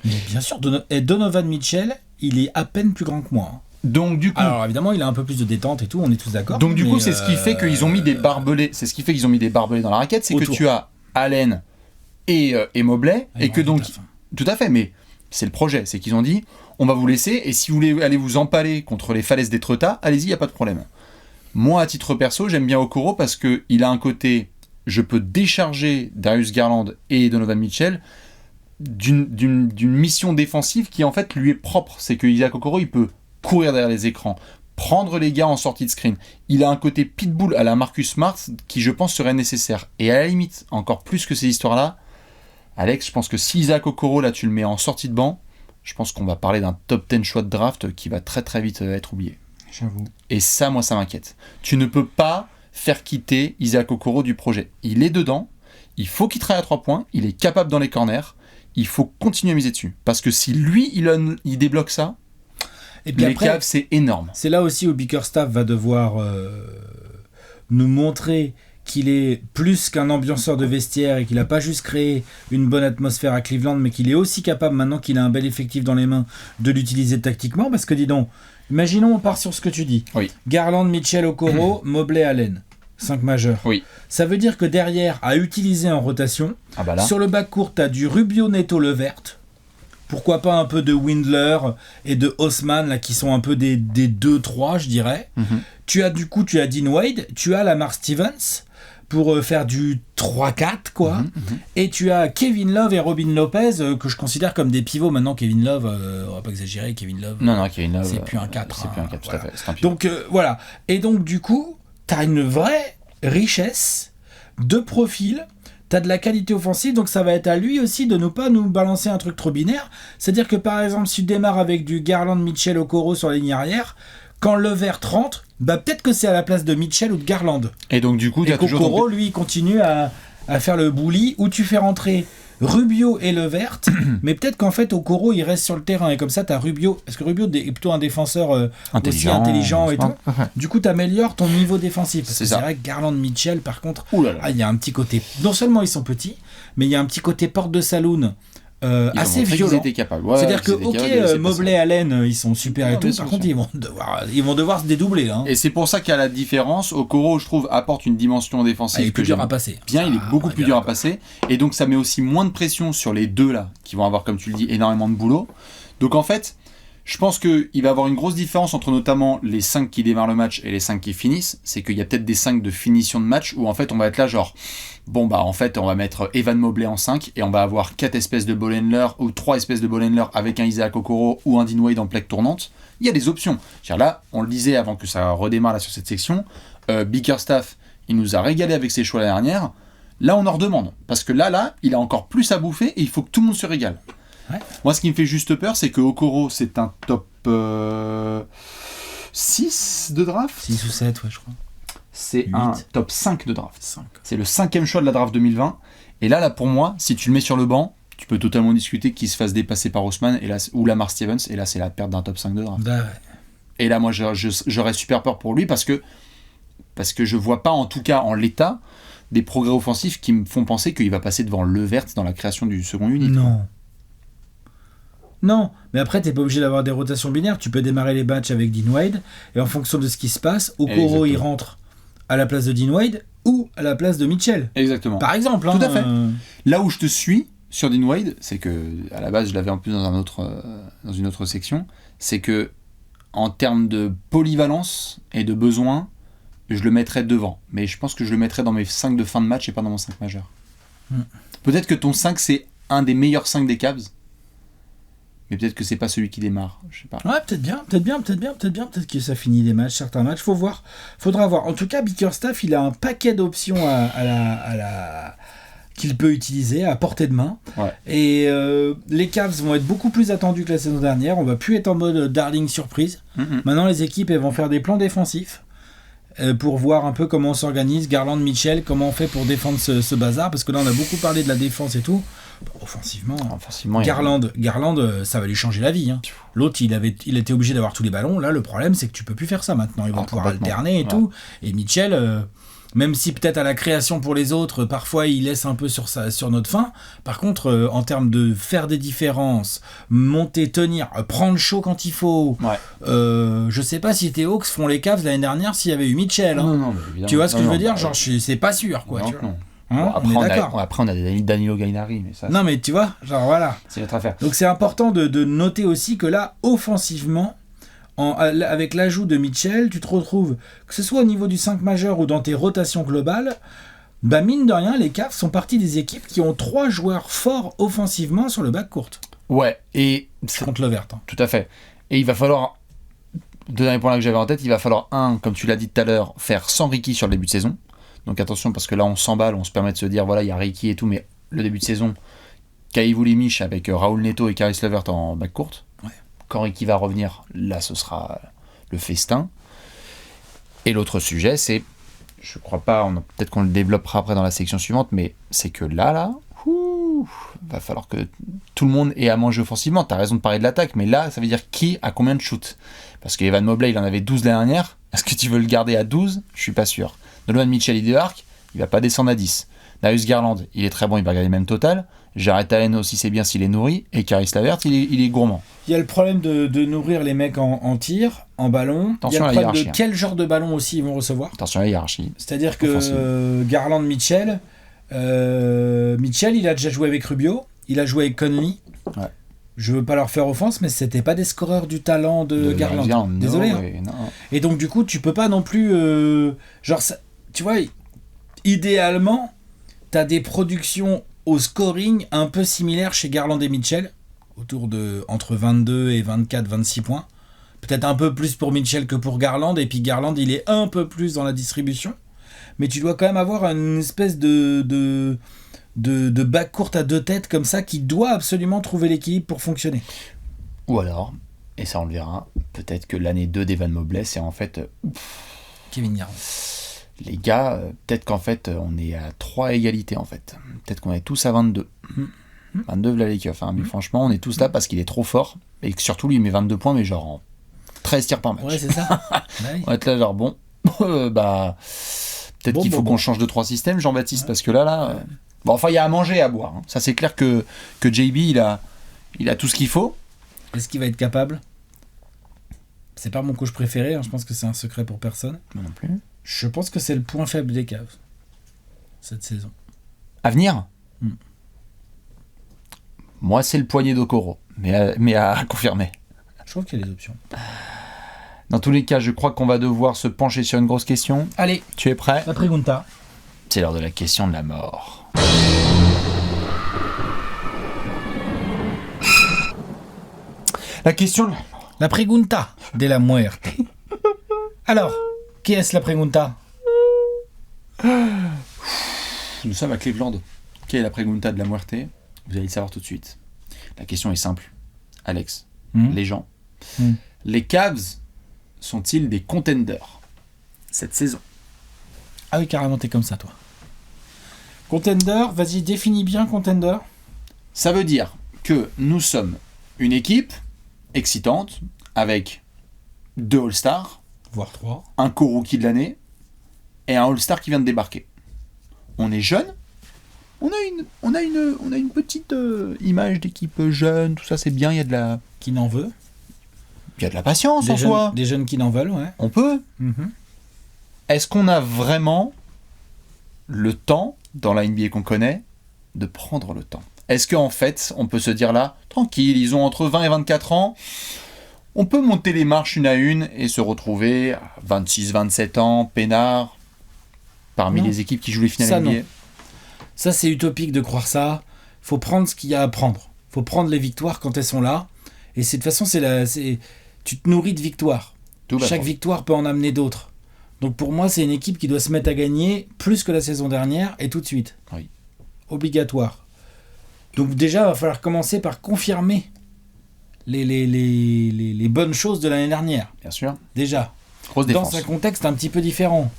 Mais bien sûr, Donovan Mitchell, il est à peine plus grand que moi. Donc du coup, Alors évidemment, il a un peu plus de détente et tout, on est tous d'accord. donc du coup, c'est ce qui fait qu'ils ont mis des barbelés. C'est ce qui fait qu'ils ont mis des barbelés dans la raquette, c'est que Autour. tu as Allen et Mobley, Ah, et que ils donc vont vite à la fin. tout à fait, mais c'est le projet, c'est qu'ils ont dit on va vous laisser, et si vous voulez aller vous empaler contre les falaises d'Étretat, allez-y, y a pas de problème. Moi, à titre perso, j'aime bien Okoro parce que il a un côté, je peux décharger Darius Garland et Donovan Mitchell d'une mission défensive qui en fait lui est propre. C'est que Isaac Okoro, il peut courir derrière les écrans, prendre les gars en sortie de screen. Il a un côté pitbull à la Marcus Smart qui, je pense, serait nécessaire. Et à la limite, encore plus que ces histoires-là, Alex, je pense que si Isaac Okoro, là, tu le mets en sortie de banc, je pense qu'on va parler d'un top 10 choix de draft qui va très très vite être oublié. J'avoue. Et ça, moi, ça m'inquiète. Tu ne peux pas faire quitter Isaac Okoro du projet. Il est dedans, il faut qu'il travaille à 3 points, il est capable dans les corners, il faut continuer à miser dessus. Parce que si lui, il débloque ça, Et puis les après, Cavs, c'est énorme. c'est là aussi où Bickerstaff va devoir nous montrer qu'il est plus qu'un ambianceur de vestiaire et qu'il n'a pas juste créé une bonne atmosphère à Cleveland, mais qu'il est aussi capable, maintenant qu'il a un bel effectif dans les mains, de l'utiliser tactiquement. Parce que dis donc, imaginons on part sur ce que tu dis. Oui. Garland, Mitchell, Okoro, Mobley, Allen. 5 majeurs. Oui. Ça veut dire que derrière, à utiliser en rotation, Ah bah là. sur le backcourt, tu as du Rubio, Neto, Levert. Pourquoi pas un peu de Windler et de Haussmann, là, qui sont un peu des 2-3, je dirais. Mhm. Tu as Dean Wade, tu as Lamar Stevens pour faire du 3-4, quoi. Et tu as Kevin Love et Robin Lopez, que je considère comme des pivots. Maintenant, Kevin Love, on va pas exagérer, Kevin Love, Non, Kevin Love, c'est plus un 4. C'est plus un 4, tout à voilà. fait. C'est un pivot. Donc, voilà. Et donc, du coup, tu as une vraie richesse de profil. T'as de la qualité offensive, donc ça va être à lui aussi de ne pas nous balancer un truc trop binaire. C'est-à-dire que par exemple, si tu démarres avec du Garland, Mitchell, Okoro sur la ligne arrière, quand Levert rentre, bah peut-être que c'est à la place de Mitchell ou de Garland. Et donc, du coup, tu Et as toujours. qu'Okoro, lui, il continue à faire le bully, où tu fais rentrer Rubio et Levert, mais peut-être qu'en fait, Okoro, il reste sur le terrain, et comme ça, t'as Rubio, parce que Rubio est plutôt un défenseur aussi intelligent et tout. Du coup, t'améliores ton niveau défensif. Parce que c'est vrai que Garland, Mitchell, par contre, il y a un petit côté. Non seulement ils sont petits, mais il y a un petit côté porte de saloon assez violent. C'est-à-dire que, Mobley, Allen, ils sont super et tout. Par contre, ils vont devoir se dédoubler. Hein. Et c'est pour ça qu'à la différence, Okoro, je trouve, apporte une dimension défensive. Il est plus dur à passer. Bien, il est beaucoup plus dur à passer. Et donc, ça met aussi moins de pression sur les deux là, qui vont avoir, comme tu le dis, énormément de boulot. Donc, en fait, je pense qu'il va y avoir une grosse différence entre notamment les 5 qui démarrent le match et les 5 qui finissent. C'est qu'il y a peut-être des 5 de finition de match où en fait on va être là genre bon bah en fait on va mettre Evan Mobley en 5 et on va avoir 4 espèces de ball handlers ou 3 espèces de ball handlers avec un Isaac Okoro ou un Dean Wade en plaque tournante. Il y a des options. Là, on le disait avant que ça redémarre là sur cette section, Bickerstaff, il nous a régalé avec ses choix la dernière. Là on en redemande parce que là il a encore plus à bouffer et il faut que tout le monde se régale. Ouais. Moi, ce qui me fait juste peur, c'est que Okoro, c'est un top 6 de draft. 6 ou 7, ouais, je crois. C'est 8. un top 5 de draft. 5. C'est le 5e choix de la draft 2020. Et là, pour moi, si tu le mets sur le banc, tu peux totalement discuter qu'il se fasse dépasser par Haussmann ou Lamar Stevens. Et là, c'est la perte d'un top 5 de draft. Bah ouais. Et là, moi, j'aurais super peur pour lui parce que je vois pas, en tout cas en l'état, des progrès offensifs qui me font penser qu'il va passer devant Levert dans la création du second unit. Non, mais après, t'es pas obligé d'avoir des rotations binaires. Tu peux démarrer les matchs avec Dean Wade, et en fonction de ce qui se passe, Okoro, il rentre à la place de Dean Wade ou à la place de Mitchell. Exactement. Par exemple. Tout à fait. Là où je te suis sur Dean Wade, c'est que, à la base, je l'avais en plus dans une autre section, c'est que, en termes de polyvalence et de besoin, je le mettrais devant. Mais je pense que je le mettrais dans mes 5 de fin de match et pas dans mon 5 majeur. Peut-être que ton 5, c'est un des meilleurs 5 des Cavs. Mais peut-être que c'est pas celui qui démarre, je sais pas. Ouais, peut-être que ça finit des matchs, certains matchs, faudra voir. En tout cas, Bickerstaff, il a un paquet d'options qu'il peut utiliser à portée de main. Ouais. Et les Cavs vont être beaucoup plus attendus que la saison dernière. On va plus être en mode darling surprise. Maintenant, les équipes, elles vont faire des plans défensifs pour voir un peu comment on s'organise. Garland, Mitchell, comment on fait pour défendre ce bazar, parce que là, on a beaucoup parlé de la défense et tout. Offensivement, Garland, ça va lui changer la vie. Hein. L'autre, il était obligé d'avoir tous les ballons. Là, le problème, c'est que tu peux plus faire ça maintenant. Ils vont pouvoir alterner et tout. Et Mitchell, Même si peut-être à la création pour les autres, parfois il laisse un peu sur notre fin. Par contre, en termes de faire des différences, monter, tenir, prendre chaud quand il faut. Ouais. Je sais pas si tes Hawks font les Cavs l'année dernière s'il y avait eu Mitchell. Hein. Non, mais évidemment. Tu vois ce que je veux dire? Bah, Genre, c'est pas sûr, quoi. non, Tu vois. non. Hein, Bon, on est d'accord. après, on a des Danilo Gallinari, mais ça, Non, mais tu vois, genre voilà. c'est notre affaire. Donc c'est important de noter aussi que là, offensivement, avec l'ajout de Mitchell, tu te retrouves, que ce soit au niveau du 5 majeur ou dans tes rotations globales, bah mine de rien, les Cavs sont partie des équipes qui ont 3 joueurs forts offensivement sur le backcourt. Ouais, et Contre Levert. Hein. tout à fait. Et il va falloir, deux derniers points là que j'avais en tête, il va falloir, comme tu l'as dit tout à l'heure, faire sans Ricky sur le début de saison. Donc attention, parce que là on s'emballe, on se permet de se dire, voilà, il y a Ricky et tout, mais le début de saison, Kaivu Limich avec Raoul Neto et Caris Levert en backcourt. Ouais. Quand Ricky va revenir, là ce sera le festin. Et l'autre sujet, c'est, je crois pas, peut-être qu'on le développera après dans la section suivante, mais c'est que là, va falloir que tout le monde ait à manger offensivement. T'as raison de parler de l'attaque, mais là, ça veut dire qui a combien de shoots? Parce que Evan Mobley, il en avait 12 l'année dernière. Est-ce que tu veux le garder à 12? Je suis pas sûr. Donovan Mitchell, il débarque, il va pas descendre à 10. Darius Garland, il est très bon, il va garder le même total. Jarrett Allen aussi, c'est bien s'il est nourri. Et Caris Levert, il est gourmand. Il y a le problème de nourrir les mecs en tir, en ballon. Attention Il y a à la le problème hiérarchie. de quel genre de ballon aussi ils vont recevoir. Attention à la hiérarchie. C'est-à-dire que Garland, Mitchell, Mitchell, il a déjà joué avec Rubio, il a joué avec Conley. Ouais. Je veux pas leur faire offense, mais c'était pas des scoreurs du talent de Garland. Désolé. Non, hein. non. Et donc du coup, tu peux pas non plus, tu vois, idéalement, t'as des productions au scoring un peu similaires chez Garland et Mitchell, autour de entre 22 et 24, 26 points. Peut-être un peu plus pour Mitchell que pour Garland, et puis Garland, il est un peu plus dans la distribution. Mais tu dois quand même avoir une espèce de backcourt à 2 têtes comme ça qui doit absolument trouver l'équilibre pour fonctionner. Ou alors, et ça on le verra, peut-être que l'année 2 d'Evan Mobley, c'est en fait... Kevin Garland. Les gars, peut-être qu'en fait, on est à 3 égalités en fait. Peut-être qu'on est tous à 22. 22 v'là les keufs, hein. Mais franchement, on est tous là parce qu'il est trop fort. Et que surtout, lui, il met 22 points, mais genre en 13 tirs par match. Ouais, c'est ça. On va être là, genre bon, bah... Peut-être qu'il faut qu'on change de 3 systèmes, Jean-Baptiste, parce que là... Bon, enfin, il y a à manger et à boire. Hein. Ça, c'est clair que JB, il a tout ce qu'il faut. Est-ce qu'il va être capable? C'est pas mon coach préféré, hein. Je pense que c'est un secret pour personne. Moi non plus. Je pense que c'est le point faible des Cavs cette saison. À venir Moi, c'est le poignet d'Okoro, mais à confirmer. Je trouve qu'il y a des options. Dans tous les cas, je crois qu'on va devoir se pencher sur une grosse question. Allez, Tu es prêt? la pregunta. C'est l'heure de la question de la mort. La question de la mort. La pregunta de la muerte. Alors, qui est-ce la pregunta? Nous sommes à Cleveland. Quelle est la pregunta de la muerte? Vous allez le savoir tout de suite. La question est simple. Alex, les gens, les Cavs sont-ils des contenders cette saison? Ah oui, carrément, t'es comme ça, toi. Contender, vas-y, définis bien contender. Ça veut dire que nous sommes une équipe excitante avec 2 All-Stars, Voire 3. un co-rookie de l'année et un All-Star qui vient de débarquer. On est jeune, on a une petite image d'équipe jeune, tout ça c'est bien, il y a de la patience en soi. Des jeunes qui n'en veulent, ouais. On peut. Est-ce qu'on a vraiment le temps, dans la NBA qu'on connaît, de prendre le temps? Est-ce qu'en fait, on peut se dire là, tranquille, ils ont entre 20 et 24 ans, on peut monter les marches une à une et se retrouver à 26, 27 ans, peinard, parmi les équipes qui jouent les finales NBA? Non. Ça, c'est utopique de croire ça. Faut prendre ce qu'il y a à prendre. Faut prendre les victoires quand elles sont là. Et de toute façon, tu te nourris de victoires. Chaque victoire peut en amener d'autres. Donc pour moi, c'est une équipe qui doit se mettre à gagner plus que la saison dernière et tout de suite. Oui. Obligatoire. Donc déjà, il va falloir commencer par confirmer les bonnes choses de l'année dernière. Bien sûr. Déjà. Grosse défense. Dans un contexte un petit peu différent.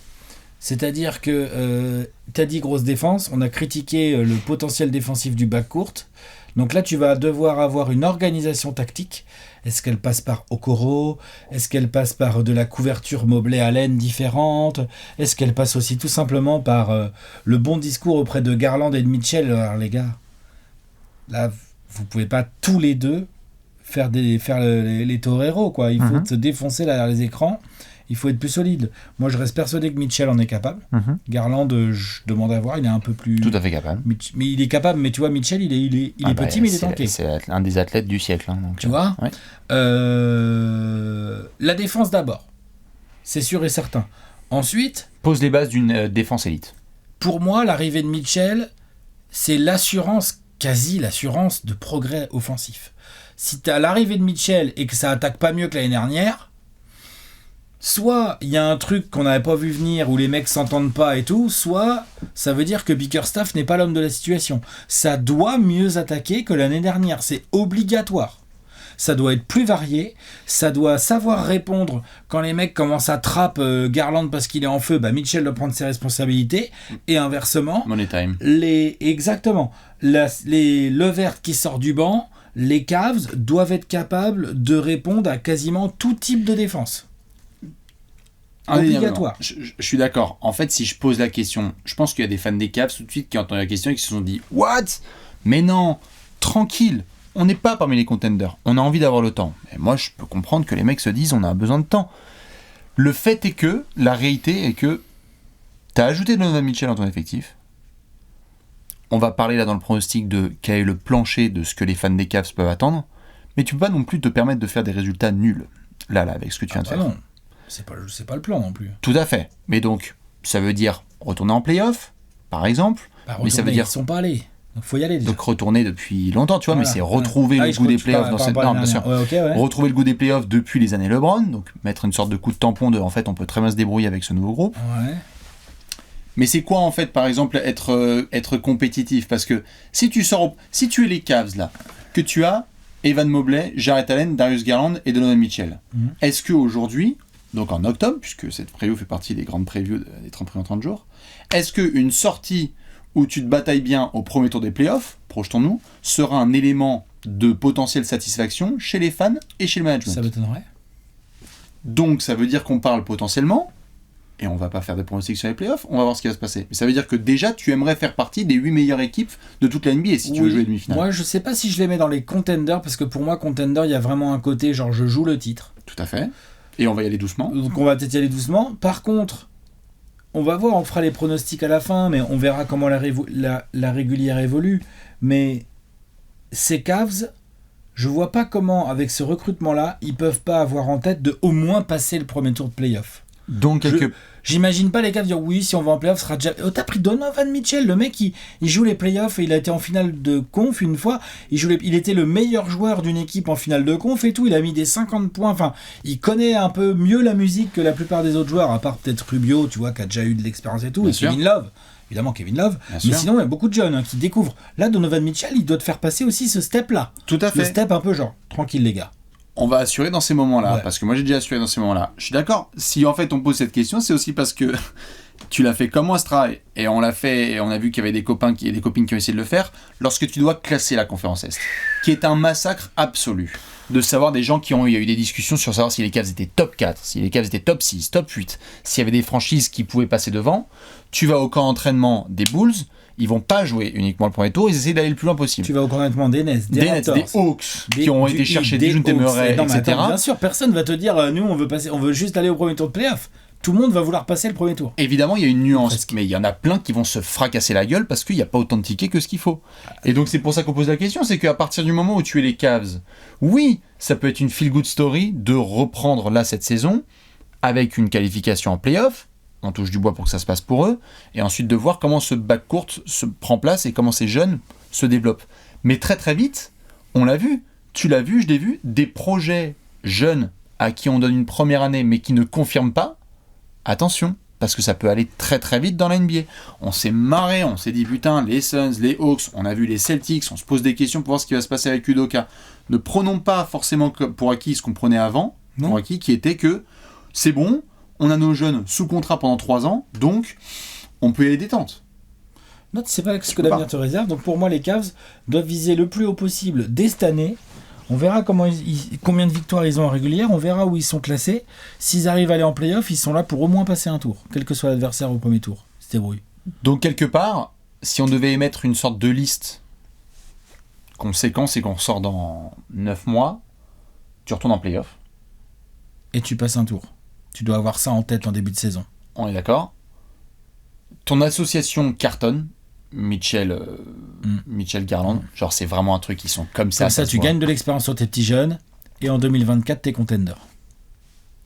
C'est-à-dire que tu as dit grosse défense, on a critiqué le potentiel défensif du backcourt. Donc là, tu vas devoir avoir une organisation tactique. Est-ce qu'elle passe par Okoro? Est-ce qu'elle passe par de la couverture Mobley-Allen différente? Est-ce qu'elle passe aussi tout simplement par le bon discours auprès de Garland et de Mitchell? Alors les gars, là, vous pouvez pas tous les deux faire les toreros, quoi. Il faut se défoncer derrière les écrans. Il faut être plus solide. Moi, je reste persuadé que Mitchell en est capable. Garland, je demande à voir, il est un peu plus... Tout à fait capable. Mais il est capable, mais tu vois, Mitchell, il est petit, mais il est tanké. C'est un des athlètes du siècle. Hein, donc, tu vois ouais. La défense d'abord. C'est sûr et certain. Ensuite... Pose les bases d'une défense élite. Pour moi, l'arrivée de Mitchell, c'est l'assurance, quasi l'assurance de progrès offensif. Si tu as l'arrivée de Mitchell et que ça attaque pas mieux que l'année dernière... Soit il y a un truc qu'on n'avait pas vu venir où les mecs s'entendent pas et tout, soit ça veut dire que Bickerstaff n'est pas l'homme de la situation. Ça doit mieux attaquer que l'année dernière, c'est obligatoire. Ça doit être plus varié, ça doit savoir répondre quand les mecs commencent à trapper Garland parce qu'il est en feu, Mitchell doit prendre ses responsabilités, et inversement, Money time. Exactement, les Levert qui sort du banc, les Cavs doivent être capables de répondre à quasiment tout type de défense. Obligatoire. Je suis d'accord. En fait, si je pose la question, je pense qu'il y a des fans des Cavs tout de suite qui ont entendu la question et qui se sont dit « What ? Mais non, tranquille, on n'est pas parmi les contenders. On a envie d'avoir le temps. » Et moi, je peux comprendre que les mecs se disent « On a besoin de temps. » Le fait est que, la réalité est que tu as ajouté Donovan Mitchell dans ton effectif. On va parler là dans le pronostic de quel est le plancher de ce que les fans des Cavs peuvent attendre. Mais tu peux pas non plus te permettre de faire des résultats nuls. Là, avec ce que tu viens de faire. Non. C'est pas le plan non plus. Tout à fait. Mais donc, ça veut dire retourner en play-off, par exemple. Mais ça veut dire... Ils sont pas allés. Donc, faut y aller déjà. Donc, retourner depuis longtemps, tu vois, mais c'est retrouver le goût des play-offs dans cette... Non, bien sûr. Retrouver le goût des play-offs depuis les années LeBron. Donc, mettre une sorte de coup de tampon de... En fait, on peut très bien se débrouiller avec ce nouveau groupe. Ouais. Mais c'est quoi, en fait, par exemple, être compétitif? Parce que si tu es les Cavs, là, que tu as Evan Mobley, Jarrett Allen, Darius Garland et Donovan Mitchell, est-ce qu'aujourd'hui... Donc en octobre, puisque cette preview fait partie des grandes previews des 30 premiers 30 jours, est-ce qu'une sortie où tu te batailles bien au premier tour des playoffs, projetons-nous, sera un élément de potentielle satisfaction chez les fans et chez le management? Ça m'étonnerait. Donc ça veut dire qu'on parle potentiellement, et on va pas faire des pronostics sur les playoffs, on va voir ce qui va se passer. Mais ça veut dire que déjà tu aimerais faire partie des 8 meilleures équipes de toute la NBA si tu veux jouer demi-finale. Moi je sais pas si je les mets dans les contenders, parce que pour moi contender il y a vraiment un côté genre je joue le titre. Tout à fait. Et on va y aller doucement. Donc on va peut-être y aller doucement. Par contre, on va voir, on fera les pronostics à la fin, mais on verra comment la régulière évolue. Mais ces Cavs, je vois pas comment, avec ce recrutement-là, ils peuvent pas avoir en tête de au moins passer le premier tour de play-off. Donc j'imagine pas les Cavs dire oui, si on va en play-off, ce sera déjà... Oh, t'as pris Donovan Mitchell, le mec il joue les play-offs et il a été en finale de conf une fois, il était le meilleur joueur d'une équipe en finale de conf et tout, il a mis des 50 points, enfin il connaît un peu mieux la musique que la plupart des autres joueurs, à part peut-être Rubio, tu vois, qui a déjà eu de l'expérience et tout, Bien et sûr. Kevin Love, évidemment Kevin Love, Bien mais sûr. sinon il y a beaucoup de jeunes qui découvrent. Là Donovan Mitchell, il doit te faire passer aussi ce step-là. Tout à fait. Le step un peu genre, tranquille les gars. On va assurer dans ces moments-là, Ouais. parce que moi j'ai déjà assuré dans ces moments-là. Je suis d'accord. Si en fait on pose cette question, c'est aussi parce que tu l'as fait comme moi ce travail, et on l'a fait, et on a vu qu'il y avait des copains et des copines qui ont essayé de le faire, lorsque tu dois classer la conférence Est, qui est un massacre absolu. De savoir des gens il y a eu des discussions sur savoir si les Cavs étaient top 4, si les Cavs étaient top 6, top 8, s'il y avait des franchises qui pouvaient passer devant. Tu vas au camp d'entraînement des Bulls, ils vont pas jouer uniquement le premier tour, ils essaient d'aller le plus loin possible. Tu vas au honnêtement des Nets, des Nets, Raptors, des Hawks, qui ont été chercher des Junte Murray, etc. Bien sûr, personne va te dire nous on veut juste aller au premier tour de play-off. Tout le monde va vouloir passer le premier tour. Évidemment, il y a une nuance, Presque. mais il y en a plein qui vont se fracasser la gueule parce qu'il n'y a pas autant de tickets que ce qu'il faut. Et donc c'est pour ça qu'on pose la question, c'est qu'à partir du moment où tu es les Cavs, oui, ça peut être une feel-good story de reprendre là cette saison avec une qualification en play-off, on touche du bois pour que ça se passe pour eux, et ensuite de voir comment ce backcourt se prend place et comment ces jeunes se développent. Mais très très vite, on l'a vu, tu l'as vu, je l'ai vu, des projets jeunes à qui on donne une première année mais qui ne confirment pas, attention, parce que ça peut aller très très vite dans la NBA. On s'est marré, on s'est dit putain, les Suns, les Hawks, on a vu les Celtics, on se pose des questions pour voir ce qui va se passer avec Udoka. Ne prenons pas forcément pour acquis ce qu'on prenait avant, Non. pour acquis, qui était que c'est bon, on a nos jeunes sous contrat pendant 3 ans, donc on peut y aller détente. Non, tu sais pas ce que l'avenir te réserve. Donc pour moi, les Cavs doivent viser le plus haut possible dès cette année. On verra combien de victoires ils ont en régulière. On verra où ils sont classés. S'ils arrivent à aller en play-off, ils sont là pour au moins passer un tour, quel que soit l'adversaire au premier tour. C'était brouillé. Donc quelque part, si on devait émettre une sorte de liste conséquence et qu'on ressort dans 9 mois, tu retournes en play-off. Et tu passes un tour. Tu dois avoir ça en tête en début de saison. On est d'accord. Ton association cartonne, Mitchell Garland, genre c'est vraiment un truc qui sont comme ça. Comme ça, tu gagnes de l'expérience sur tes petits jeunes et en 2024, t'es contender.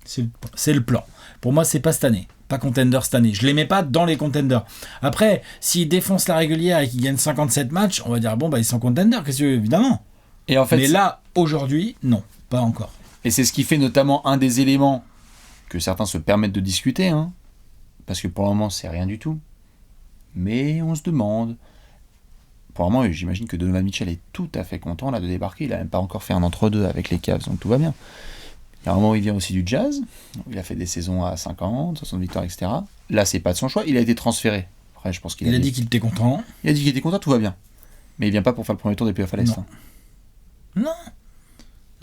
C'est le plan. Pour moi, c'est pas cette année. Pas contender cette année. Je les mets pas dans les contenders. Après, s'ils défoncent la régulière et qu'ils gagnent 57 matchs, on va dire bon, bah ils sont contenders, qu'est-ce que évidemment. Et en fait, mais là, aujourd'hui, non, pas encore. Et c'est ce qui fait notamment un des éléments que certains se permettent de discuter, hein, parce que pour le moment, c'est rien du tout. Mais on se demande. Pour le moment, j'imagine que Donovan Mitchell est tout à fait content là de débarquer. Il n'a même pas encore fait un entre-deux avec les Cavs, donc tout va bien. Il y a un moment où il vient aussi du Jazz. Il a fait des saisons à 50, 60 victoires, etc. Là, c'est pas de son choix. Il a été transféré. Après, je pense qu'il a dit qu'il était content. Il a dit qu'il était content, tout va bien. Mais il vient pas pour faire le premier tour des playoffs à l'Est. Non,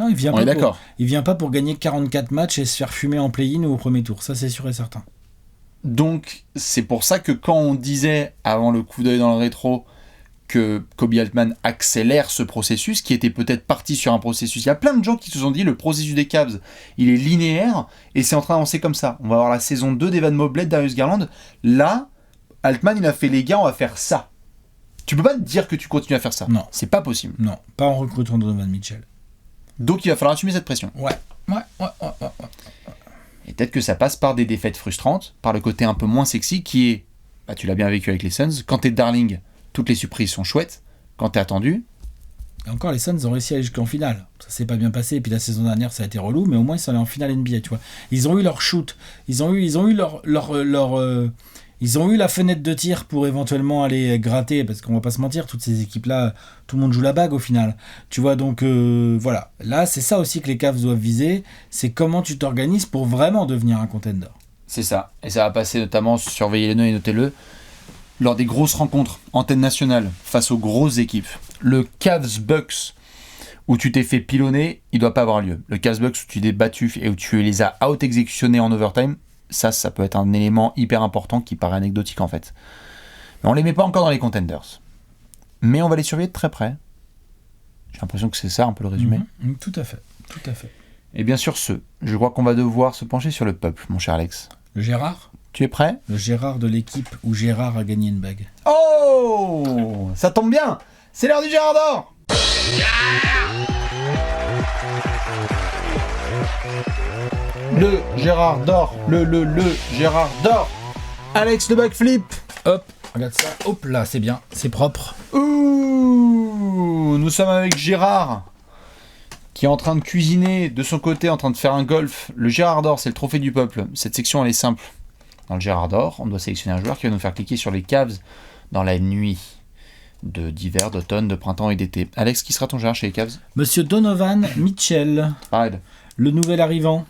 il vient on pas est d'accord. Il vient pas pour gagner 44 matchs et se faire fumer en play-in ou au premier tour. Ça, c'est sûr et certain. Donc, c'est pour ça que quand on disait, avant le coup d'œil dans le rétro, que Kobe Altman accélère ce processus, qui était peut-être parti sur un processus. Il y a plein de gens qui se sont dit, le processus des Cavs, il est linéaire, et c'est en train d'avancer comme ça. On va avoir la saison 2 d'Evan Mobley, Darius Garland. Là, Altman, il a fait, les gars, on va faire ça. Tu peux pas te dire que tu continues à faire ça. Non. C'est pas possible. Non, pas en recrutant Donovan Mitchell. Donc, il va falloir assumer cette pression. Ouais. Et peut-être que ça passe par des défaites frustrantes, par le côté un peu moins sexy, qui est, bah, tu l'as bien vécu avec les Suns, quand t'es darling, toutes les surprises sont chouettes. Quand t'es attendu... Et encore, les Suns ont réussi à aller jusqu'en finale. Ça s'est pas bien passé. Et puis la saison dernière, ça a été relou. Mais au moins, ils sont allés en finale NBA, tu vois. Ils ont eu leur shoot. Ils ont eu la fenêtre de tir pour éventuellement aller gratter. Parce qu'on va pas se mentir, toutes ces équipes-là, tout le monde joue la bague au final. Tu vois, donc voilà. Là, c'est ça aussi que les Cavs doivent viser. C'est comment tu t'organises pour vraiment devenir un contender. C'est ça. Et ça va passer notamment, surveillez-le et notez-le, lors des grosses rencontres, antenne nationale, face aux grosses équipes. Le Cavs-Bucks, où tu t'es fait pilonner, il ne doit pas avoir lieu. Le Cavs-Bucks, où tu t'es battu et où tu les as out-exécutionnés en overtime, ça peut être un élément hyper important qui paraît anecdotique en fait. Mais on ne les met pas encore dans les contenders. Mais on va les surveiller de très près. J'ai l'impression que c'est ça un peu le résumé. Tout à fait. Et bien sûr je crois qu'on va devoir se pencher sur le peuple, mon cher Alex. Le Gérard ? Tu es prêt ? Le Gérard de l'équipe où Gérard a gagné une bague. Oh ! Ça tombe bien ! C'est l'heure du Gérard d'or ! Le Gérard d'or, le Gérard d'or. Alex, le backflip. Hop, regarde ça. Hop là, c'est bien, c'est propre. Ouh, nous sommes avec Gérard, qui est en train de cuisiner de son côté, en train de faire un golf. Le Gérard d'or, c'est le trophée du peuple. Cette section, elle est simple. Dans le Gérard d'or, on doit sélectionner un joueur qui va nous faire cliquer sur les Cavs dans la nuit d'hiver, d'automne, de printemps et d'été. Alex, qui sera ton joueur chez les Cavs ? Monsieur Donovan Mitchell, Arrête. le nouvel arrivant.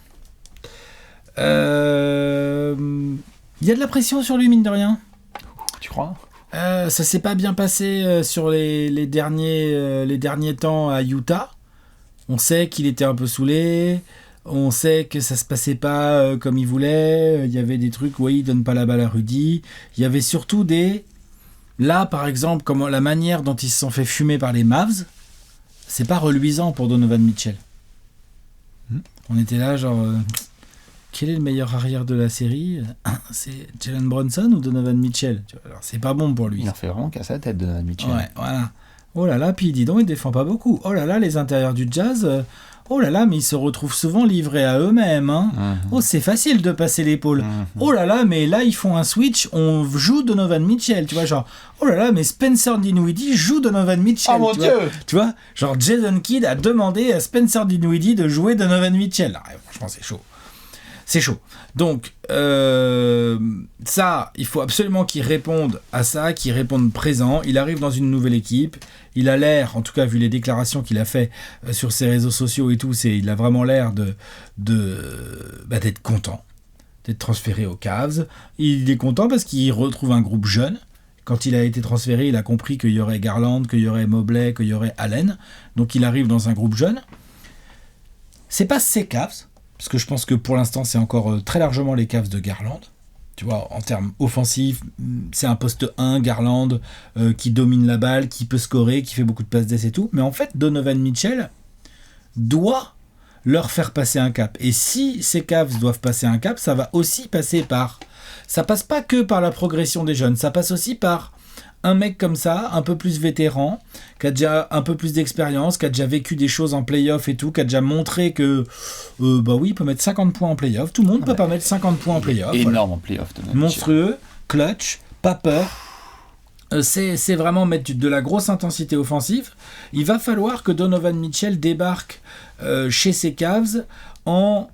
Il y a de la pression sur lui, mine de rien. Tu crois ? Ça s'est pas bien passé sur les derniers temps à Utah. On sait qu'il était un peu saoulé. On sait que ça se passait pas comme il voulait. Il y avait des trucs où il donne pas la balle à Rudy. Il y avait surtout là, par exemple, comme la manière dont ils se sont fait fumer par les Mavs, c'est pas reluisant pour Donovan Mitchell. On était là, genre, quel est le meilleur arrière de la série ? C'est Jalen Brunson ou Donovan Mitchell ? Alors, c'est pas bon pour lui. Il en fait vraiment qu'à sa tête, Donovan Mitchell. Ouais, voilà. Oh là là, puis dis donc, il défend pas beaucoup. Oh là là, les intérieurs du Jazz. Oh là là, mais ils se retrouvent souvent livrés à eux-mêmes. Hein. Oh, c'est facile de passer l'épaule. Oh là là, mais là, ils font un switch, on joue Donovan Mitchell, tu vois, genre, oh là là, mais Spencer Dinwiddie joue Donovan Mitchell. Oh mon Dieu! Tu vois, genre, Jason Kidd a demandé à Spencer Dinwiddie de jouer Donovan Mitchell. Ah, franchement, c'est chaud. C'est chaud. Donc, ça, il faut absolument qu'il réponde à ça, qu'il réponde présent. Il arrive dans une nouvelle équipe. Il a l'air, en tout cas, vu les déclarations qu'il a fait sur ses réseaux sociaux et tout, il a vraiment l'air d'être content, d'être transféré aux Cavs. Il est content parce qu'il retrouve un groupe jeune Quand il a été transféré, il a compris qu'il y aurait Garland, qu'il y aurait Mobley, qu'il y aurait Allen. Donc il arrive dans un groupe jeune. C'est pas ses Cavs, parce que je pense que pour l'instant, c'est encore très largement les Cavs de Garland. Tu vois, en termes offensifs, c'est un poste 1, Garland, qui domine la balle, qui peut scorer, qui fait beaucoup de passes d'essai et tout. Mais en fait, Donovan Mitchell doit leur faire passer un cap. Et si ces Cavs doivent passer un cap, ça va aussi passer par... Ça passe pas que par la progression des jeunes, ça passe aussi par un mec comme ça, un peu plus vétéran, qui a déjà un peu plus d'expérience, qui a déjà vécu des choses en play-off et tout, qui a déjà montré que, bah oui, il peut mettre 50 points en play-off. Tout le monde peut pas mettre 50 points en play-off. Énorme en play-off. Monstrueux, clutch, pas peur. C'est vraiment mettre de la grosse intensité offensive. Il va falloir que Donovan Mitchell débarque chez ses Cavs en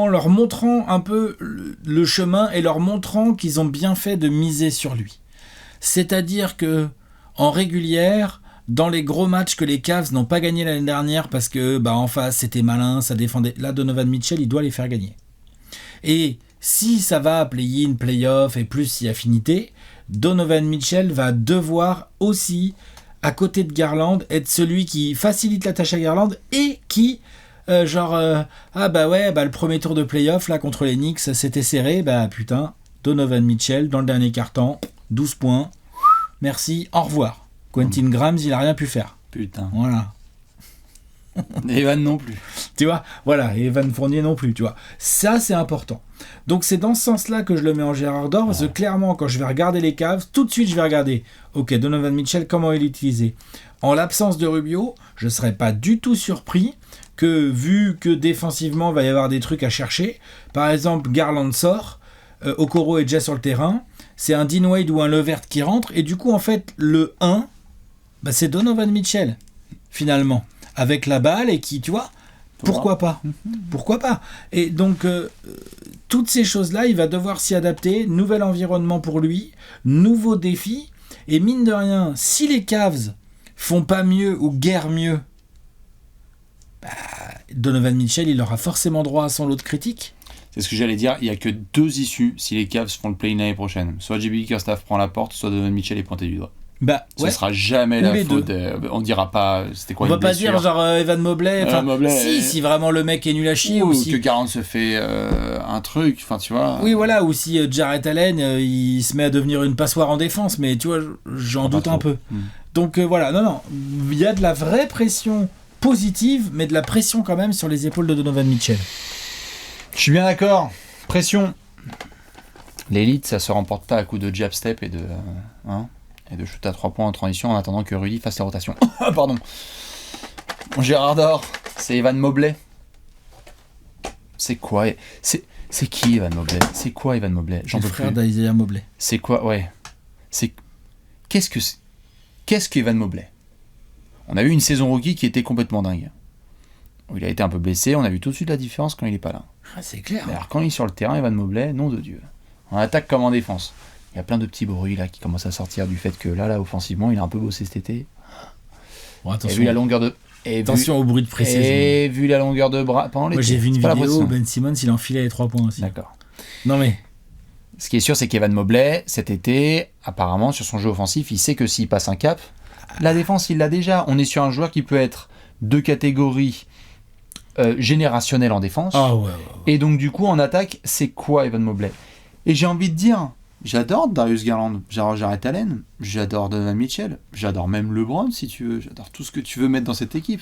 leur montrant un peu le chemin et leur montrant qu'ils ont bien fait de miser sur lui. C'est-à-dire que en régulière, dans les gros matchs que les Cavs n'ont pas gagné l'année dernière parce que en face c'était malin, ça défendait. Là, Donovan Mitchell, il doit les faire gagner. Et si ça va à play-in, play-off et plus si affinité, Donovan Mitchell va devoir aussi, à côté de Garland, être celui qui facilite la tâche à Garland et qui, le premier tour de play-off là contre les Knicks, c'était serré, putain, Donovan Mitchell dans le dernier quart-temps, 12 points, merci, au revoir. Quentin Grimes, il a rien pu faire. Putain. Voilà. Evan non plus. Tu vois, voilà, et Evan Fournier non plus, tu vois. Ça, c'est important. Donc, c'est dans ce sens-là que je le mets en Gérard d'or, parce que clairement, quand je vais regarder les Cavs, tout de suite, je vais regarder, ok, Donovan Mitchell, comment il est utilisé. En l'absence de Rubio, je ne serais pas du tout surpris que, vu que défensivement, il va y avoir des trucs à chercher, par exemple, Garland sort, Okoro est déjà sur le terrain, c'est un Dean Wade ou un Levert qui rentre, et du coup, en fait, le 1, c'est Donovan Mitchell, finalement. Avec la balle et qui, tu vois, pourquoi pas ? Pourquoi pas ? Et donc, toutes ces choses-là, il va devoir s'y adapter. Nouvel environnement pour lui, nouveaux défis. Et mine de rien, si les Cavs font pas mieux ou guère mieux, Donovan Mitchell, il aura forcément droit à son lot de critiques. C'est ce que j'allais dire, il n'y a que deux issues si les Cavs font le play-in l'année prochaine. Soit JB Bickerstaff prend la porte, soit Donovan Mitchell est pointé du doigt. Ce sera jamais la faute. On dira pas c'était quoi. On va pas dire genre Evan Mobley. Si vraiment le mec est nul à chier ou si que Garland se fait un truc. Enfin tu vois. Oui voilà, ou si Jarrett Allen il se met à devenir une passoire en défense, mais tu vois j'en doute un peu. Donc voilà, non, il y a de la vraie pression positive, mais de la pression quand même sur les épaules de Donovan Mitchell. Je suis bien d'accord. Pression. L'élite, ça se remporte pas à coup de jab step et de et de shoot à 3 points en transition en attendant que Rudy fasse la rotation. Pardon. Mon Gérard d'or, c'est Evan Mobley. C'est quoi c'est qui Evan Mobley ? C'est quoi Evan Mobley ? Le frère d'Isaiah Mobley. C'est quoi ? Ouais. Qu'est-ce qu'Evan Mobley ? On a eu une saison rookie qui était complètement dingue. Où il a été un peu blessé, on a vu tout de suite la différence quand il est pas là. C'est clair. Alors quand il est sur le terrain, Evan Mobley, nom de Dieu. En attaque comme en défense. Il y a plein de petits bruits là qui commencent à sortir du fait que là offensivement, il a un peu bossé cet été. Bon, attention. Et vu la longueur de attention au bruit de pré-saison. Et vu la longueur de bras pendant l'été. Moi j'ai vu une vidéo où Ben Simmons il enfilait les 3 points aussi. D'accord. Non mais ce qui est sûr c'est qu'Evan Mobley cet été, apparemment sur son jeu offensif, il sait que s'il passe un cap, la défense il l'a déjà. On est sur un joueur qui peut être de catégorie générationnelle en défense. Et donc du coup en attaque, c'est quoi Evan Mobley ? Et j'ai envie de dire, j'adore Darius Garland, j'adore Jarrett Allen, j'adore Donovan Mitchell, j'adore même LeBron si tu veux, j'adore tout ce que tu veux mettre dans cette équipe.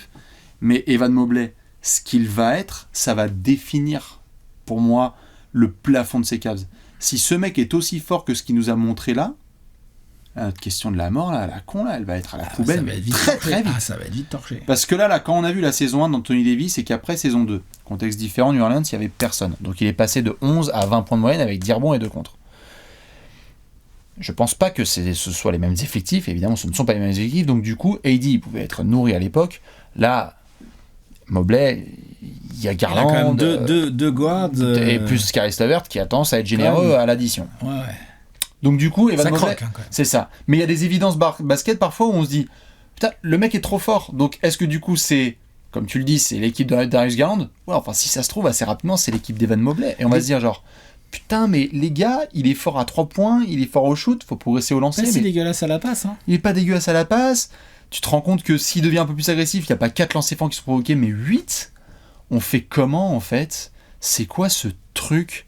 Mais Evan Mobley, ce qu'il va être, ça va définir pour moi le plafond de ces Cavs. Si ce mec est aussi fort que ce qu'il nous a montré là, la question de la mort, là, la con, là, elle va être à la poubelle très vite. Ça va être vite torché. Parce que là, quand on a vu la saison 1 d'Anthony Davis, c'est qu'après saison 2, contexte différent, New Orleans, il n'y avait personne. Donc il est passé de 11 à 20 points de moyenne avec 10 rebonds et 2 contres. Je pense pas que ce soit les mêmes effectifs, évidemment ce ne sont pas les mêmes effectifs, donc du coup, AD il pouvait être nourri à l'époque. Là, Mobley, il y a Garland. Il y a quand même deux guards. Et plus Caris LeVert qui a tendance à être généreux à l'addition. Ouais. Donc du coup, Evan Mobley, croque, hein, c'est ça. Mais il y a des évidences basket parfois où on se dit, putain, le mec est trop fort. Donc est-ce que du coup c'est, comme tu le dis, c'est l'équipe de Darius Garland ? Ouais, enfin si ça se trouve assez rapidement, c'est l'équipe d'Evan Mobley. Et on va se dire genre, putain, mais les gars, il est fort à 3 points, il est fort au shoot, faut progresser au lancer. C'est Mais dégueulasse à la passe. Hein. il est pas dégueulasse à la passe. Tu te rends compte que s'il devient un peu plus agressif, il n'y a pas 4 lancers francs qui sont provoqués, mais 8. On fait comment, en fait? C'est quoi ce truc?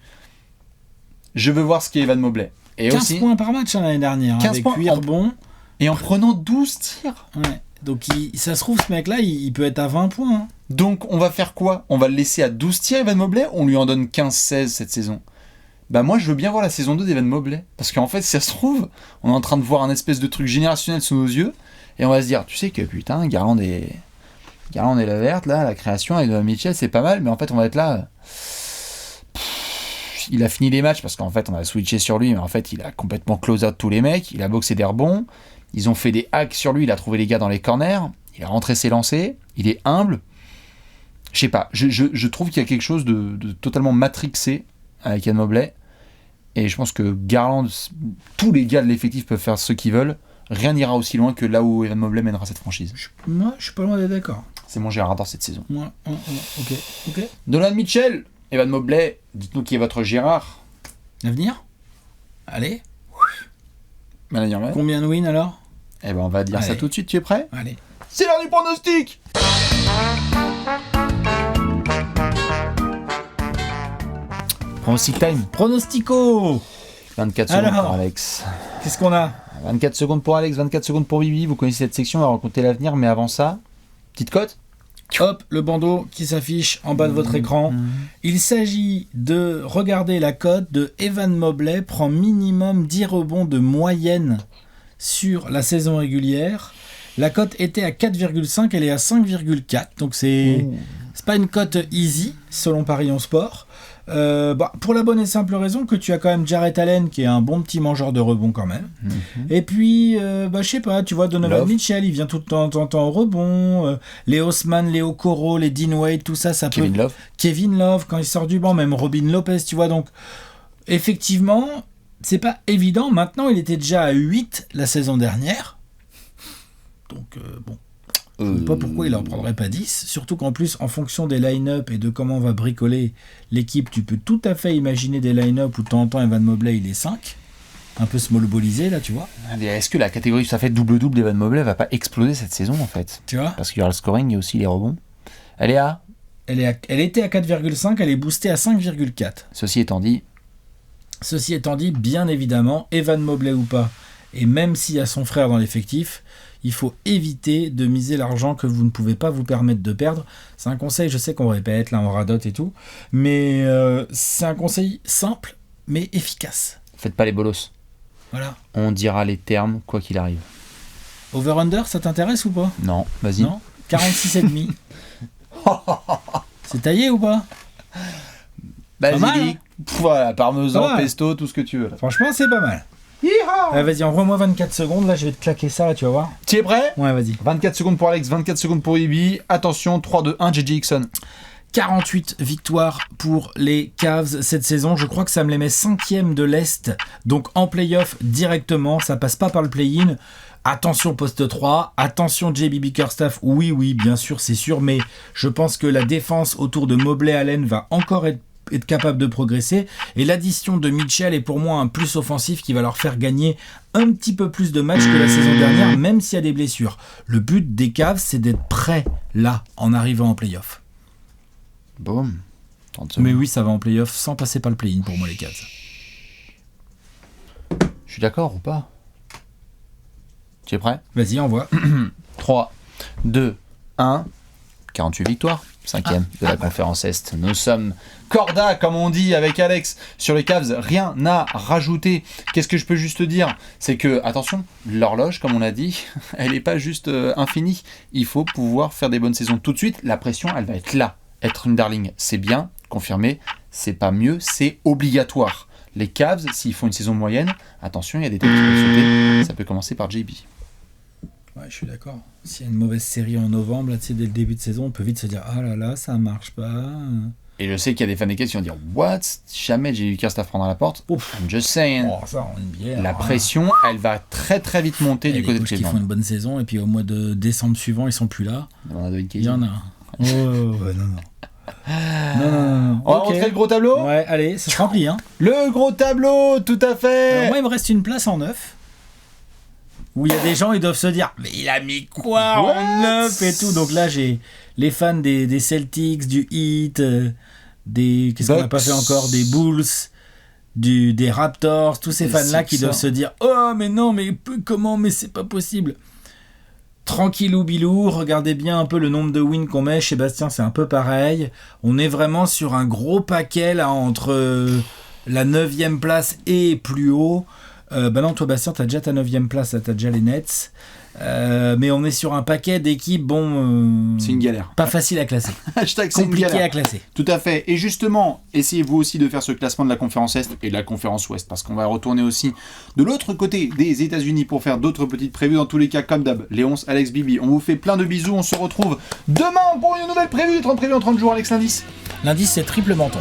Je veux voir ce qu'est Evan Mobley. Et 15 aussi, points par match l'année dernière, 15 avec points 8 rebonds. et en prenant 12 tirs. Ouais. Donc ça se trouve, ce mec-là, il peut être à 20 points. Hein. Donc on va faire quoi? On va le laisser à 12 tirs, Evan Mobley? On lui en donne 15-16 cette saison? Bah moi je veux bien voir la saison 2 d'Evan Mobley. Parce qu'en fait, si ça se trouve, on est en train de voir un espèce de truc générationnel sous nos yeux. Et on va se dire, tu sais que putain, Garland et la verte, là, la création avec Mitchell, c'est pas mal. Mais en fait, on va être là... Il a fini les matchs parce qu'en fait on a switché sur lui, mais en fait il a complètement close out tous les mecs, il a boxé des rebonds, ils ont fait des hacks sur lui, il a trouvé les gars dans les corners, il a rentré ses lancers, il est humble. Je sais pas, je trouve qu'il y a quelque chose de totalement matrixé avec Evan Mobley, et je pense que Garland, tous les gars de l'effectif peuvent faire ce qu'ils veulent, rien n'ira aussi loin que là où Evan Mobley mènera cette franchise. Moi, je suis pas loin d'être d'accord. C'est mon Gérard cette saison. Moi, ok. Donovan Mitchell, Evan Mobley, dites-nous qui est votre Gérard. L'avenir? Allez. Combien Combien de wins alors? Eh ben on va dire ça tout de suite, tu es prêt? Allez. C'est l'heure du pronostic. Pronostic time. Pronostico. 24 secondes Alors, pour Alex. Qu'est-ce qu'on a? 24 secondes pour Alex, 24 secondes pour Bibi. Vous connaissez cette section, on va raconter l'avenir, mais avant ça, petite cote. Hop, le bandeau qui s'affiche en bas de votre écran. Il s'agit de regarder la cote de Evan Mobley, prend minimum 10 rebonds de moyenne sur la saison régulière. La cote était à 4,5, elle est à 5,4. Donc c'est pas une cote easy, selon Paris en Sport. Pour la bonne et simple raison que tu as quand même Jarrett Allen qui est un bon petit mangeur de rebond quand même. Et puis, je sais pas, tu vois, Donovan Mitchell, il vient tout le temps au rebond. Les Osman, les Okoro, les Dean Wade, tout ça, Kevin Love. Kevin Love, quand il sort du banc, même Robin Lopez, tu vois. Donc, effectivement, c'est pas évident. Maintenant, il était déjà à 8 la saison dernière. Donc, bon. Je ne sais pas pourquoi il n'en prendrait pas 10, surtout qu'en plus, en fonction des line-up et de comment on va bricoler l'équipe, tu peux tout à fait imaginer des line-up où de temps en temps Evan Mobley il est 5, un peu small ballisé là, tu vois. Est-ce que la catégorie ça fait double-double d'Evan Mobley va pas exploser cette saison en fait? Tu vois? Parce qu'il y aura le scoring et aussi les rebonds. Elle était à 4,5, elle est boostée à 5,4. Ceci étant dit, bien évidemment, Evan Mobley ou pas, et même s'il y a son frère dans l'effectif, il faut éviter de miser l'argent que vous ne pouvez pas vous permettre de perdre. C'est un conseil, je sais qu'on répète, là on radote et tout, mais c'est un conseil simple, mais efficace. Faites pas les bolos. Voilà. On dira les termes, quoi qu'il arrive. Over-under, ça t'intéresse ou pas? Non, vas-y. Non, 46,5. C'est taillé ou pas? Basilic, voilà, parmesan, pesto, tout ce que tu veux. Là. Franchement, c'est pas mal. Vas-y, envoie-moi 24 secondes, là je vais te claquer ça, là, tu vas voir. Tu es prêt? Ouais, vas-y. 24 secondes pour Alex, 24 secondes pour Ibi. Attention, 3-2-1, JJ Hickson. 48 victoires pour les Cavs cette saison. Je crois que ça me les met 5e de l'Est. Donc en play-off directement, ça passe pas par le play-in. Attention poste 3, attention JB Bickerstaff, oui, bien sûr, c'est sûr, mais je pense que la défense autour de Mobley Allen va encore être capable de progresser, et l'addition de Mitchell est pour moi un plus offensif qui va leur faire gagner un petit peu plus de matchs que la saison dernière, même s'il y a des blessures. Le but des Cavs, c'est d'être prêt là, en arrivant en play-off. Boum. Mais oui, ça va en play-off sans passer par le play-in pour moi les Cavs. Je suis d'accord ou pas? Tu es prêt? Vas-y, envoie. 3, 2, 1, 48 victoires. 5e de la conférence Est. Nous sommes corda, comme on dit avec Alex, sur les Cavs. Rien à rajouter. Qu'est-ce que je peux juste te dire? C'est que, attention, l'horloge, comme on l'a dit, elle n'est pas juste infinie. Il faut pouvoir faire des bonnes saisons tout de suite. La pression, elle va être là. Être une darling, c'est bien, confirmé. C'est pas mieux, c'est obligatoire. Les Cavs, s'ils font une saison moyenne, attention, il y a des têtes qui peuvent sauter. Ça peut commencer par JB. Ouais, je suis d'accord. S'il y a une mauvaise série en novembre, là, dès le début de saison, on peut vite se dire « Ah là là, ça marche pas ». Et je sais qu'il y a des fans des Cavs qui vont dire « What? Jamais j'ai eu Bickerstaff prendre la porte. » I'm just saying. Oh, ça, on est bien, la pression, elle va très très vite monter du côté de Cleveland. Ils font une bonne saison, et puis au mois de décembre suivant, ils sont plus là. Il y en a. Oh, ouais, non. On va Ok. rentrer le gros tableau. Ouais, allez, ça se remplit, hein. Le gros tableau, tout à fait. Alors moi, il me reste une place en 9. Où il y a des gens, ils doivent se dire, mais il a mis quoi What en 9 et tout. Donc là, j'ai les fans des Celtics, du Heat, des... Qu'est-ce qu'on n'a pas Bucks. fait encore? Des Bulls, des Raptors, tous ces Des fans-là qui Sixers. doivent se dire, oh mais non, mais comment, mais c'est pas possible. Tranquillou bilou, regardez bien un peu le nombre de wins qu'on met. Chez Bastien, c'est un peu pareil. On est vraiment sur un gros paquet là entre la 9e place et plus haut. Bah non, toi Bastien, t'as déjà ta 9e place, là, t'as déjà les Nets. Mais on est sur un paquet d'équipes, bon... C'est une galère. Pas facile à classer. Hashtag c'est une Compliqué galère. à classer. Tout à fait. Et justement, essayez vous aussi de faire ce classement de la conférence Est et de la conférence Ouest, parce qu'on va retourner aussi de l'autre côté des États-Unis pour faire d'autres petites prévues. Dans tous les cas, comme d'hab, Léonce, Alex, Bibi, on vous fait plein de bisous. On se retrouve demain pour une nouvelle prévue des 30 prévues en 30 jours. Alex, l'indice. L'indice, c'est triple menton.